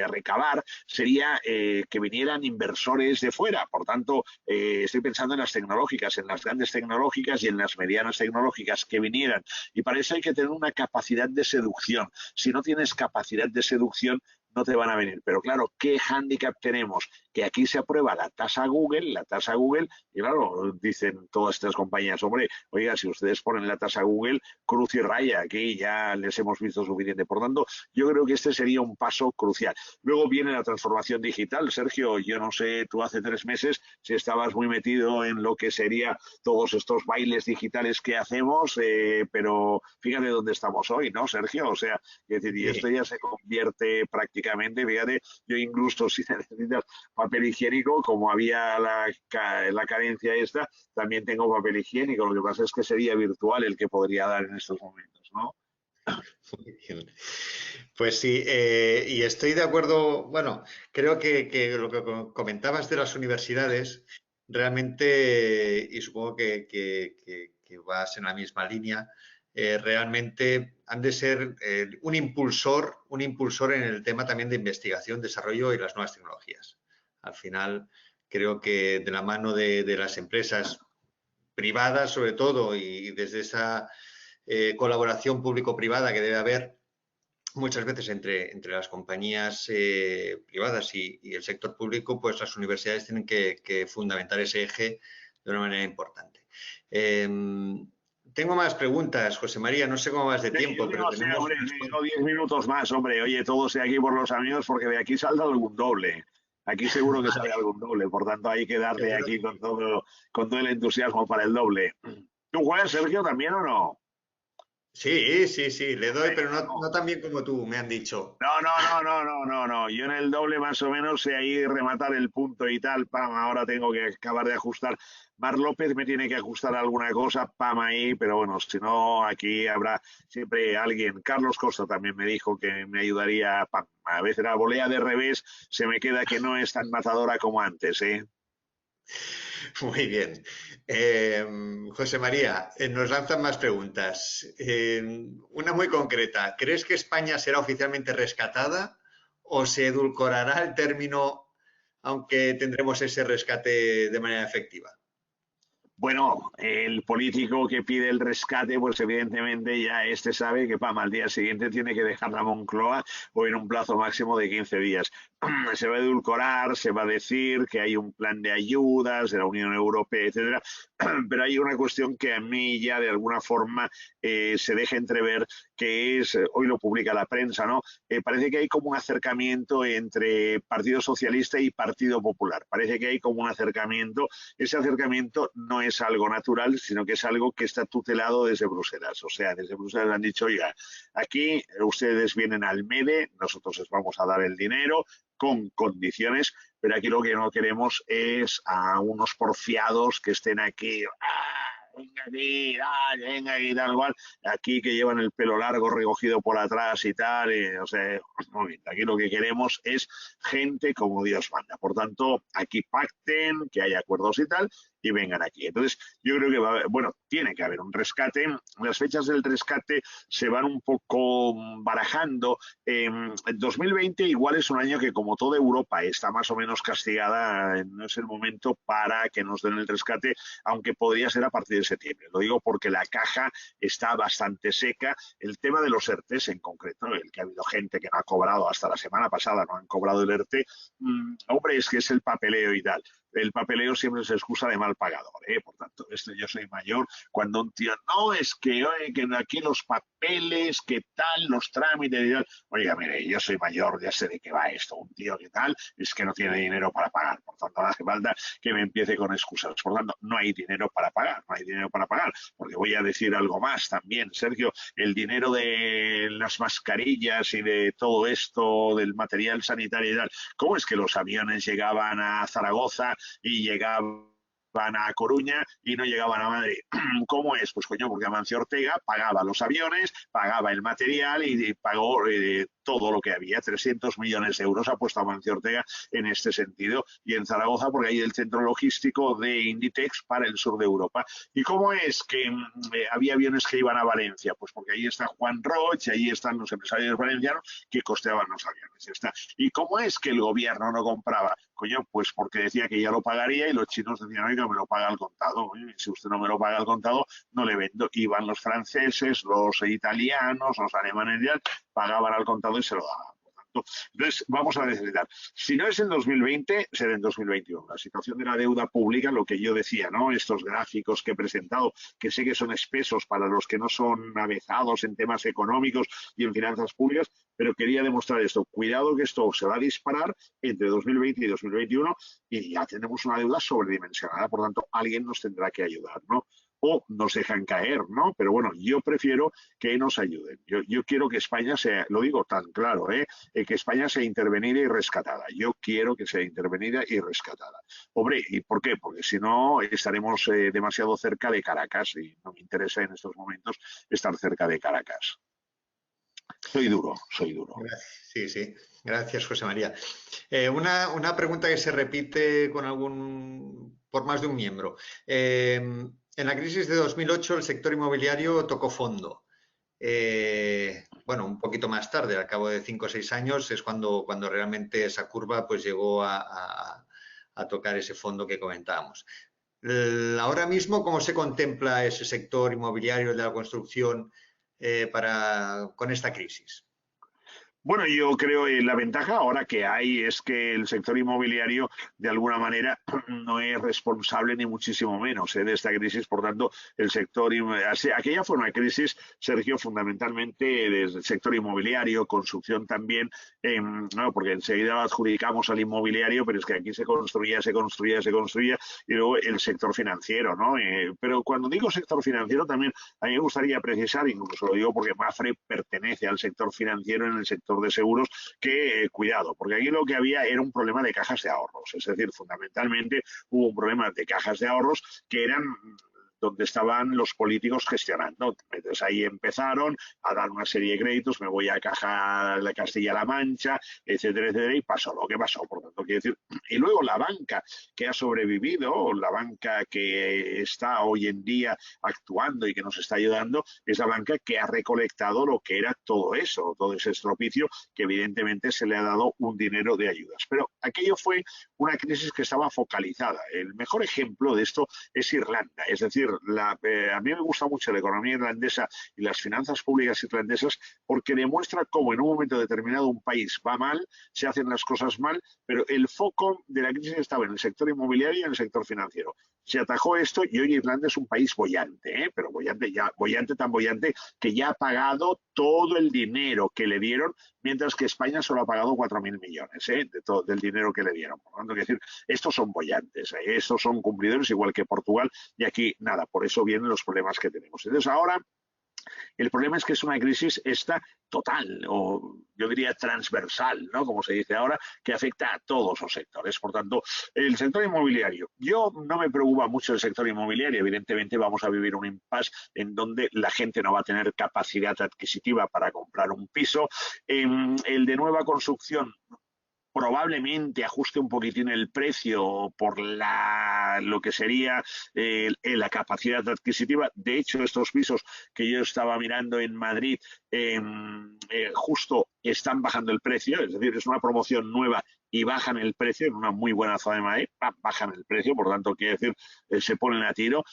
recabar sería que vinieran inversores de fuera. Por tanto, estoy pensando en las tecnológicas, en las grandes tecnológicas y en las medianas tecnológicas que vinieran. Y para eso hay que tener una capacidad de seducción. Si no tienes capacidad de seducción, no te van a venir. Pero claro, ¿qué hándicap tenemos? Que aquí se aprueba la tasa Google, y claro, dicen todas estas compañías, hombre, oiga, si ustedes ponen la tasa Google, cruz y raya, aquí ya les hemos visto suficiente. Por tanto, yo creo que este sería un paso crucial. Luego viene la transformación digital. Sergio, yo no sé, tú hace 3 meses si estabas muy metido en lo que sería todos estos bailes digitales que hacemos, pero fíjate dónde estamos hoy, ¿no, Sergio? O sea, es decir, y esto ya se convierte prácticamente, fíjate, yo incluso si necesitas papel higiénico, como había la carencia esta, también tengo papel higiénico. Lo que pasa es que sería virtual el que podría dar en estos momentos, ¿no? Muy bien. Pues sí, y estoy de acuerdo, bueno, creo que lo que comentabas de las universidades, realmente, y supongo que vas en la misma línea, realmente han de ser un impulsor en el tema también de investigación, desarrollo y las nuevas tecnologías. Al final, creo que de la mano de las empresas privadas, sobre todo, y desde esa colaboración público-privada que debe haber muchas veces entre las compañías privadas y el sector público, pues las universidades tienen que fundamentar ese eje de una manera importante. Tengo más preguntas, José María, no sé cómo vas de tiempo, Yo pero no sé, tenemos... hombre, tengo 10 minutos más, hombre. Oye, todos de aquí por los amigos, porque de aquí saldrá algún doble. Aquí seguro que sale algún doble, por tanto hay que darle Seguro aquí que con todo el entusiasmo para el doble. ¿Tú juegas, Sergio, también o no? sí, le doy, pero Venga, no tan bien como tú, me han dicho. No. Yo en el doble más o menos sé ahí rematar el punto y tal. Pam, ahora tengo que acabar de ajustar. Mar López me tiene que ajustar alguna cosa, pam ahí, pero bueno, si no, aquí habrá siempre alguien. Carlos Costa también me dijo que me ayudaría. Pam. A veces la volea de revés se me queda que no es tan matadora como antes, ¿eh? Muy bien. José María, nos lanzan más preguntas. Una muy concreta. ¿Crees que España será oficialmente rescatada o se edulcorará el término, aunque tendremos ese rescate de manera efectiva? Bueno, el político que pide el rescate, pues evidentemente ya este sabe que al día siguiente tiene que dejar la Moncloa o en un plazo máximo de 15 días. Se va a edulcorar, se va a decir que hay un plan de ayudas de la Unión Europea, etcétera, pero hay una cuestión que a mí ya de alguna forma se deja entrever, que es, hoy lo publica la prensa, ¿no? Parece que hay como un acercamiento entre Partido Socialista y Partido Popular. Parece que hay como un acercamiento. Ese acercamiento no es algo natural, sino que es algo que está tutelado desde Bruselas. O sea, desde Bruselas han dicho, oiga, aquí ustedes vienen al MEDE, nosotros les vamos a dar el dinero con condiciones, pero aquí lo que no queremos es a unos porfiados que estén aquí, venga aquí, tal cual, aquí que llevan el pelo largo recogido por atrás y tal, o sea, muy bien, aquí lo que queremos es gente como Dios manda. Por tanto, aquí pacten, que haya acuerdos y tal, y vengan aquí. Entonces, yo creo que tiene que haber un rescate. Las fechas del rescate se van un poco barajando. 2020 igual es un año que, como toda Europa, está más o menos castigada. No es el momento para que nos den el rescate, aunque podría ser a partir de septiembre. Lo digo porque la caja está bastante seca. El tema de los ERTEs en concreto, el que ha habido gente que no ha cobrado hasta la semana pasada, no han cobrado el ERTE, hombre, es que es el papeleo y tal. El papeleo siempre es excusa de mal pagador, ¿eh? Por tanto, yo soy mayor. Cuando un tío, no, es que, oye, que aquí los papeles, que tal, los trámites y tal. Oiga, mire, yo soy mayor, ya sé de qué va esto. Un tío que tal, es que no tiene dinero para pagar. Por tanto, no hace falta que me empiece con excusas. Por tanto, no hay dinero para pagar, Porque voy a decir algo más también, Sergio. El dinero de las mascarillas y de todo esto, del material sanitario y tal, ¿cómo es que los aviones llegaban a Zaragoza y llegaban a Coruña y no llegaban a Madrid? ¿Cómo es? Pues coño, porque Amancio Ortega pagaba los aviones, pagaba el material y pagó todo lo que había. 300 millones de euros ha puesto Amancio Ortega en este sentido. Y en Zaragoza, porque hay el centro logístico de Inditex para el sur de Europa. ¿Y cómo es que había aviones que iban a Valencia? Pues porque ahí está Juan Roig, ahí están los empresarios valencianos que costeaban los aviones. Ya está. ¿Y cómo es que el gobierno no compraba? Coño, pues porque decía que ya lo pagaría y los chinos decían, oiga, me lo paga al contado. Si usted no me lo paga al contado, no le vendo. Iban los franceses, los italianos, los alemanes, ya pagaban al contado y se lo daban. Entonces, vamos a necesitar. Si no es en 2020, será en 2021. La situación de la deuda pública, lo que yo decía, ¿no? Estos gráficos que he presentado, que sé que son espesos para los que no son avezados en temas económicos y en finanzas públicas, pero quería demostrar esto. Cuidado que esto se va a disparar entre 2020 y 2021 y ya tenemos una deuda sobredimensionada. Por tanto, alguien nos tendrá que ayudar, ¿no? O nos dejan caer, ¿no? Pero bueno, yo prefiero que nos ayuden. Yo quiero que España sea, lo digo tan claro, que España sea intervenida y rescatada. Yo quiero que sea intervenida y rescatada. Hombre, ¿y por qué? Porque si no estaremos demasiado cerca de Caracas y no me interesa en estos momentos estar cerca de Caracas. Soy duro, soy duro. Sí, sí. Gracias, José María. Una pregunta que se repite por más de un miembro. En la crisis de 2008 el sector inmobiliario tocó fondo. Bueno, un poquito más tarde, al cabo de 5 o 6 años, es cuando realmente esa curva pues llegó a tocar ese fondo que comentábamos. Ahora mismo, ¿cómo se contempla ese sector inmobiliario de la construcción con esta crisis? Bueno, yo creo que la ventaja ahora que hay es que el sector inmobiliario de alguna manera no es responsable ni muchísimo menos de esta crisis. Por tanto, el sector aquella fue una crisis, Sergio, fundamentalmente del sector inmobiliario, construcción también, no, porque enseguida lo adjudicamos al inmobiliario, pero es que aquí se construía y luego el sector financiero, ¿no? Pero cuando digo sector financiero también a mí me gustaría precisar, incluso lo digo porque Mapfre pertenece al sector financiero en el sector de seguros, que cuidado, porque aquí lo que había era un problema de cajas de ahorros, es decir, fundamentalmente hubo un problema de cajas de ahorros que eran donde estaban los políticos gestionando. Entonces ahí empezaron a dar una serie de créditos, me voy a la Castilla-La Mancha, etcétera, y pasó lo que pasó. Por tanto, quiero decir, y luego la banca que ha sobrevivido, la banca que está hoy en día actuando y que nos está ayudando, es la banca que ha recolectado lo que era todo eso, todo ese estropicio, que evidentemente se le ha dado un dinero de ayudas. Pero aquello fue una crisis que estaba focalizada. El mejor ejemplo de esto es Irlanda, es decir, a mí me gusta mucho la economía irlandesa y las finanzas públicas irlandesas porque demuestra cómo en un momento determinado un país va mal, se hacen las cosas mal, pero el foco de la crisis estaba en el sector inmobiliario y en el sector financiero. Se atajó esto y hoy Irlanda es un país boyante, pero tan boyante que ya ha pagado todo el dinero que le dieron, mientras que España solo ha pagado 4.000 millones del dinero que le dieron. Por lo tanto, decir, estos son boyantes, estos son cumplidores, igual que Portugal, y aquí nada, por eso vienen los problemas que tenemos. Entonces ahora el problema es que es una crisis esta total, o yo diría transversal, ¿no? Como se dice ahora, que afecta a todos los sectores. Por tanto, el sector inmobiliario, yo no me preocupa mucho el sector inmobiliario. Evidentemente vamos a vivir un impasse en donde la gente no va a tener capacidad adquisitiva para comprar un piso. El de nueva construcción probablemente ajuste un poquitín el precio por lo que sería la capacidad adquisitiva. De hecho, estos pisos que yo estaba mirando en Madrid justo están bajando el precio, es decir, es una promoción nueva y bajan el precio en una muy buena zona de Madrid, bajan el precio, por tanto, quiere decir, se ponen a tiro.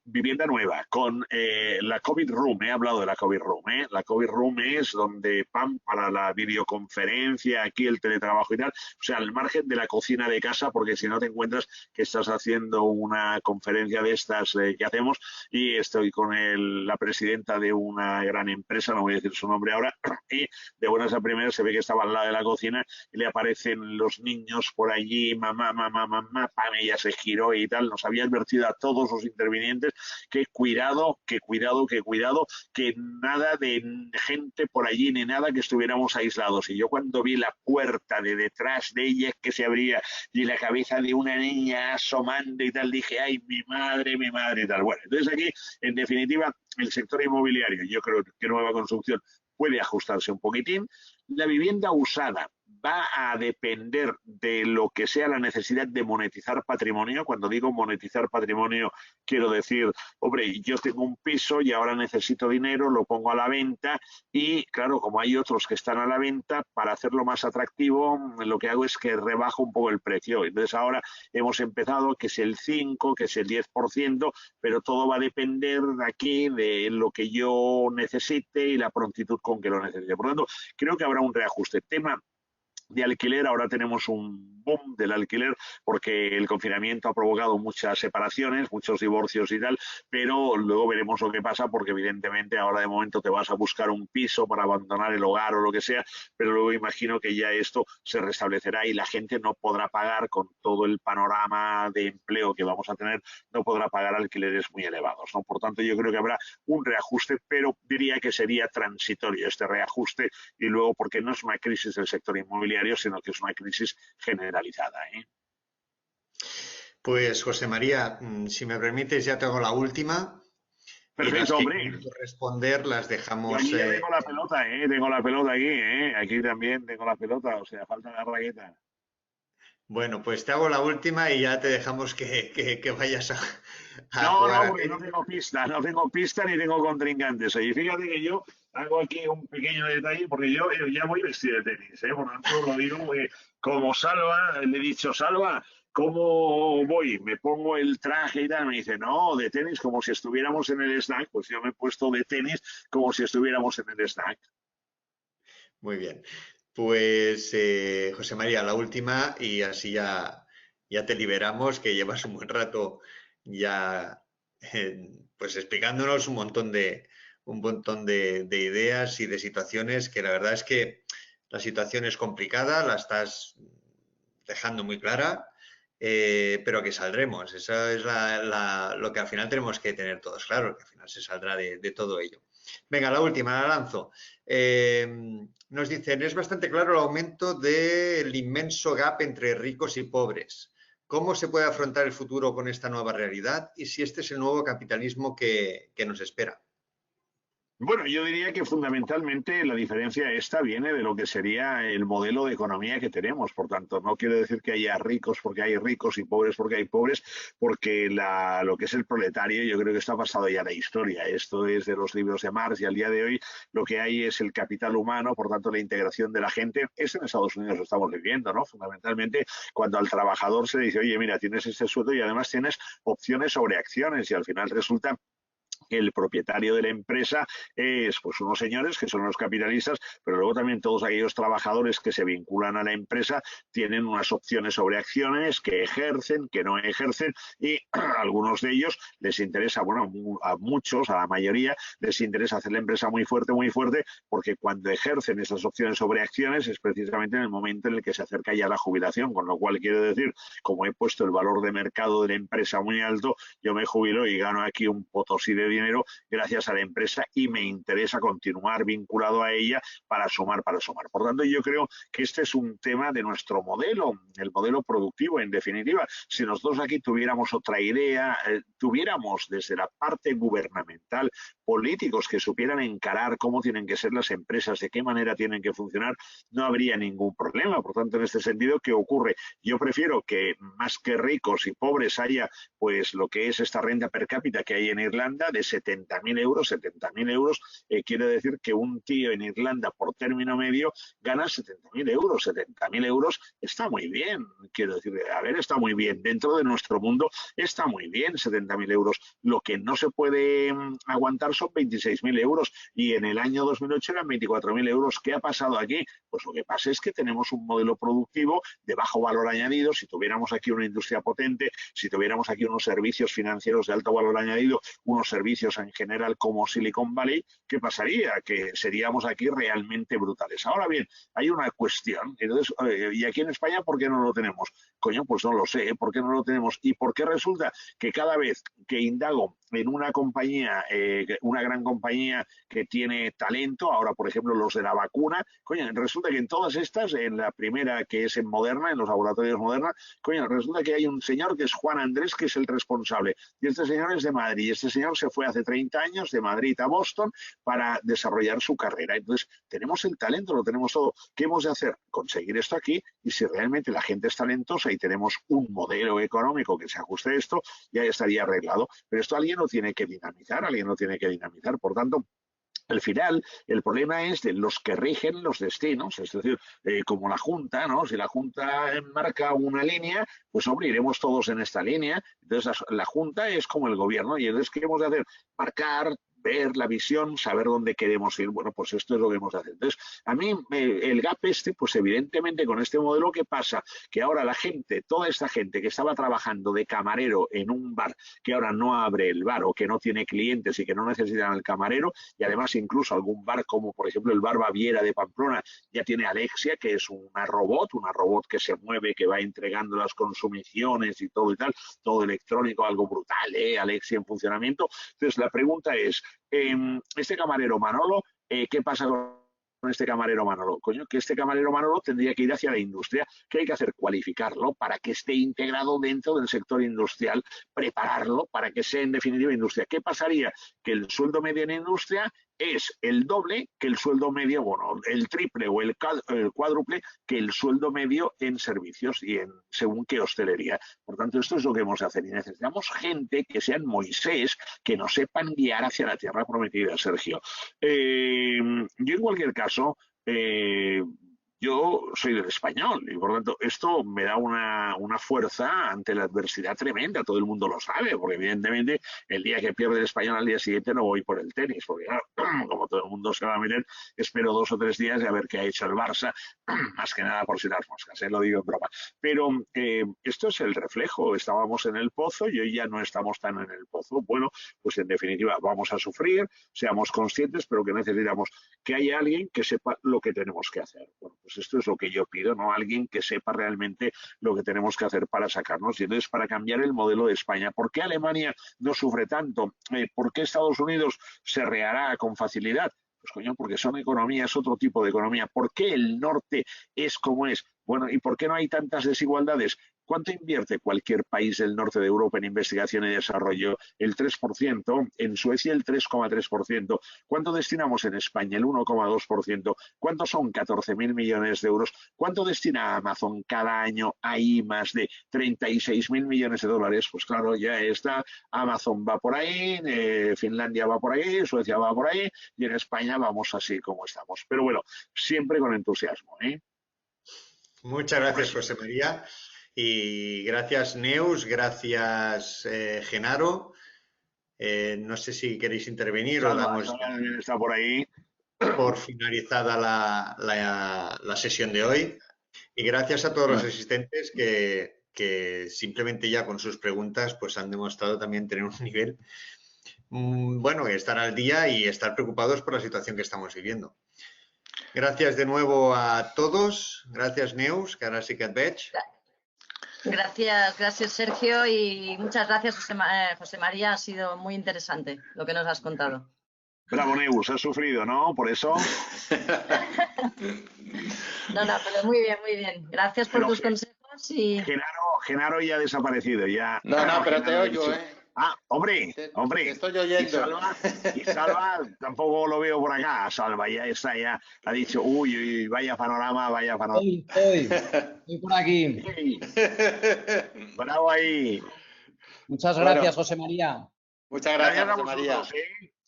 Vivienda nueva, con la COVID Room, he hablado de la COVID Room, la COVID Room es donde para la videoconferencia, aquí el teletrabajo y tal, o sea, al margen de la cocina de casa, porque si no te encuentras que estás haciendo una conferencia de estas que hacemos y estoy con la presidenta de una gran empresa, no voy a decir su nombre ahora, y de buenas a primeras se ve que estaba al lado de la cocina y le aparecen los niños por allí, mamá, ella se giró y tal. Nos había advertido a todos los intervinientes que cuidado, que nada de gente por allí ni nada, que estuviéramos aislados. Y yo cuando vi la puerta de detrás de ella que se abría y la cabeza de una niña asomando y tal, dije, ay, mi madre y tal. Bueno, entonces aquí, en definitiva, el sector inmobiliario, yo creo que nueva construcción puede ajustarse un poquitín. La vivienda usada, va a depender de lo que sea la necesidad de monetizar patrimonio. Cuando digo monetizar patrimonio, quiero decir, hombre, yo tengo un piso y ahora necesito dinero, lo pongo a la venta y, claro, como hay otros que están a la venta, para hacerlo más atractivo, lo que hago es que rebajo un poco el precio. Entonces ahora hemos empezado que es el 5, que es el 10%, pero todo va a depender de aquí, de lo que yo necesite y la prontitud con que lo necesite. Por lo tanto, creo que habrá un reajuste. Tema de alquiler, ahora tenemos un boom del alquiler porque el confinamiento ha provocado muchas separaciones, muchos divorcios y tal, pero luego veremos lo que pasa porque evidentemente ahora de momento te vas a buscar un piso para abandonar el hogar o lo que sea, pero luego imagino que ya esto se restablecerá y la gente no podrá pagar con todo el panorama de empleo que vamos a tener, no podrá pagar alquileres muy elevados, ¿no? Por tanto, yo creo que habrá un reajuste, pero diría que sería transitorio este reajuste y luego porque no es una crisis del sector inmobiliario, sino que es una crisis generalizada, ¿eh? Pues José María, si me permites, ya tengo la última. Perfecto, y las que hombre. quiero responder las Y dejamos. aquí ya tengo la pelota, ¿eh? Tengo la pelota aquí, ¿eh? Aquí también tengo la pelota, o sea, falta la raqueta. Bueno, pues te hago la última y ya te dejamos que vayas a No, jugar no, a porque no tenis. tengo pista ni tengo contrincantes. Y fíjate que yo hago aquí un pequeño detalle, porque yo ya voy vestido de tenis, ¿eh? Por lo tanto, lo digo porque como Salva, le he dicho, Salva, ¿cómo voy? Me pongo el traje y tal. Me dice, no, de tenis como si estuviéramos en el snack. Pues yo me he puesto de tenis como si estuviéramos en el snack. Muy bien. Pues José María, la última y así ya te liberamos, que llevas un buen rato ya pues explicándonos un montón de ideas y de situaciones que la verdad es que la situación es complicada, la estás dejando muy clara, pero que saldremos. Eso es lo que al final tenemos que tener todos claro, que al final se saldrá de todo ello. Venga, la última, la lanzo. Nos dicen, es bastante claro el aumento del inmenso gap entre ricos y pobres. ¿Cómo se puede afrontar el futuro con esta nueva realidad y si este es el nuevo capitalismo que nos espera? Bueno, yo diría que fundamentalmente la diferencia esta viene de lo que sería el modelo de economía que tenemos. Por tanto, no quiero decir que haya ricos porque hay ricos y pobres porque hay pobres, porque lo que es el proletario yo creo que está pasado ya la historia. Esto es de los libros de Marx y al día de hoy lo que hay es el capital humano, por tanto la integración de la gente. Esto en Estados Unidos lo estamos viviendo, ¿no? Fundamentalmente cuando al trabajador se le dice, oye, mira, tienes este sueldo y además tienes opciones sobre acciones y al final resulta el propietario de la empresa es pues unos señores que son los capitalistas, pero luego también todos aquellos trabajadores que se vinculan a la empresa tienen unas opciones sobre acciones que ejercen, que no ejercen y a algunos de ellos les interesa, bueno, a muchos, a la mayoría, les interesa hacer la empresa muy fuerte, porque cuando ejercen esas opciones sobre acciones es precisamente en el momento en el que se acerca ya la jubilación, con lo cual quiero decir, como he puesto el valor de mercado de la empresa muy alto, yo me jubilo y gano aquí un potosí de dinero gracias a la empresa y me interesa continuar vinculado a ella para sumar. Por tanto, yo creo que este es un tema de nuestro modelo, el modelo productivo, en definitiva. Si nosotros aquí tuviéramos otra idea, tuviéramos desde la parte gubernamental políticos que supieran encarar cómo tienen que ser las empresas, de qué manera tienen que funcionar, no habría ningún problema. Por tanto, en este sentido, ¿qué ocurre? Yo prefiero que más que ricos y pobres haya pues lo que es esta renta per cápita que hay en Irlanda de 70.000 euros. 70.000 euros quiere decir que un tío en Irlanda por término medio gana 70.000 euros. 70.000 euros está muy bien, quiero decir, a ver, está muy bien. Dentro de nuestro mundo está muy bien 70.000 euros. Lo que no se puede aguantar son 26.000 euros y en el año 2008 eran 24.000 euros. ¿Qué ha pasado aquí? Pues lo que pasa es que tenemos un modelo productivo de bajo valor añadido. Si tuviéramos aquí una industria potente, si tuviéramos aquí unos servicios financieros de alto valor añadido, unos servicios en general como Silicon Valley, ¿qué pasaría? Que seríamos aquí realmente brutales. Ahora bien, hay una cuestión, entonces, ¿y aquí en España por qué no lo tenemos? Coño, pues no lo sé, ¿por qué no lo tenemos? ¿Y por qué resulta que cada vez que indago en una compañía, una gran compañía que tiene talento, ahora por ejemplo los de la vacuna, coño, resulta que en todas estas, en la primera que es en Moderna, en los laboratorios Moderna, coño, resulta que hay un señor que es Juan Andrés, que es el responsable, y este señor es de Madrid, y este señor se fue hace 30 años de Madrid a Boston para desarrollar su carrera. Entonces, tenemos el talento, lo tenemos todo. ¿Qué hemos de hacer? Conseguir esto aquí, y si realmente la gente es talentosa y tenemos un modelo económico que se ajuste a esto, ya estaría arreglado. Pero esto alguien lo tiene que dinamizar, alguien lo tiene que dinamizar. Por tanto, al final, el problema es de los que rigen los destinos, es decir, como la Junta, ¿no? Si la Junta marca una línea, pues hombre, iremos todos en esta línea. Entonces, la Junta es como el gobierno, y entonces, ¿qué hemos de hacer? Marcar, ver la visión, saber dónde queremos ir. Bueno, pues esto es lo que hemos de hacer. Entonces, a mí el gap pues evidentemente con este modelo, ¿qué pasa? Que ahora la gente, toda esta gente que estaba trabajando de camarero en un bar, que ahora no abre el bar o que no tiene clientes y que no necesitan al camarero, y además incluso algún bar como por ejemplo el Bar Baviera de Pamplona ya tiene Alexia, que es una robot que se mueve, que va entregando las consumiciones y todo todo electrónico, algo brutal, Alexia en funcionamiento. Entonces la pregunta es, este camarero Manolo, ¿qué pasa con este camarero Manolo? Coño, que este camarero Manolo tendría que ir hacia la industria. ¿Qué hay que hacer? Cualificarlo para que esté integrado dentro del sector industrial, prepararlo para que sea en definitiva industria. ¿Qué pasaría? Que el sueldo medio en industria es el doble que el sueldo medio, bueno, el triple o el cuádruple que el sueldo medio en servicios y en según qué hostelería. Por tanto, esto es lo que hemos de hacer y necesitamos gente que sean Moisés, que nos sepan guiar hacia la tierra prometida, Sergio. Yo en cualquier caso, yo soy del Español y por lo tanto esto me da una fuerza ante la adversidad tremenda, todo el mundo lo sabe, porque evidentemente el día que pierde el Español al día siguiente no voy por el tenis, porque claro, como todo el mundo se va a meter, espero 2 o 3 días de a ver qué ha hecho el Barça, más que nada por si las moscas, lo digo en broma. Pero esto es el reflejo, estábamos en el pozo y hoy ya no estamos tan en el pozo. Bueno, pues en definitiva vamos a sufrir, seamos conscientes, pero que necesitamos que haya alguien que sepa lo que tenemos que hacer. Bueno, pues esto es lo que yo pido, ¿no? Alguien que sepa realmente lo que tenemos que hacer para sacarnos. Y entonces, para cambiar el modelo de España, ¿por qué Alemania no sufre tanto? ¿Por qué Estados Unidos se rehará con facilidad? Pues coño, porque son economías, otro tipo de economía. ¿Por qué el norte es como es? Bueno, ¿y por qué no hay tantas desigualdades? ¿Cuánto invierte cualquier país del norte de Europa en investigación y desarrollo? El 3%, en Suecia el 3,3%. ¿Cuánto destinamos en España? El 1,2%. ¿Cuántos son 14.000 millones de euros? ¿Cuánto destina Amazon cada año a más de 36.000 millones de dólares? Pues claro, ya está, Amazon va por ahí, Finlandia va por ahí, Suecia va por ahí, y en España vamos así como estamos. Pero bueno, siempre con entusiasmo, ¿eh? Muchas gracias, José María. Y gracias, Neus, gracias, Genaro. No sé si queréis intervenir o damos está por ahí. Por finalizada la sesión de hoy. Y gracias a todos los asistentes que simplemente ya con sus preguntas pues han demostrado también tener un nivel, bueno, estar al día y estar preocupados por la situación que estamos viviendo. Gracias de nuevo a todos. Gracias, Neus, que ahora sí que et veig. Gracias Sergio y muchas gracias José María, ha sido muy interesante lo que nos has contado. Bravo Neus, has sufrido, ¿no? Por eso. No, pero muy bien. Gracias por tus consejos y... Genaro ya ha desaparecido, ya. No, pero te oigo, ¿eh? Ah, hombre. Te estoy oyendo. Y Salva, tampoco lo veo por acá. Salva ya está, ya ha dicho, uy, vaya panorama. Estoy por aquí. Sí. Bravo ahí. Muchas gracias, José María. Muchas gracias, José María.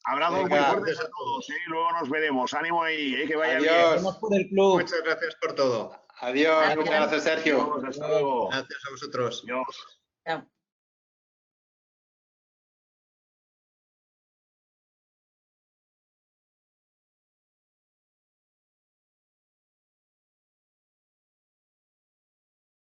Abrazos muy fuertes a todos, luego nos veremos. Ánimo ahí, que vaya bien. Nos vemos por el club. Muchas gracias por todo. Adiós, muchas gracias, Sergio. Hasta luego. Gracias a vosotros. Adiós. Chao.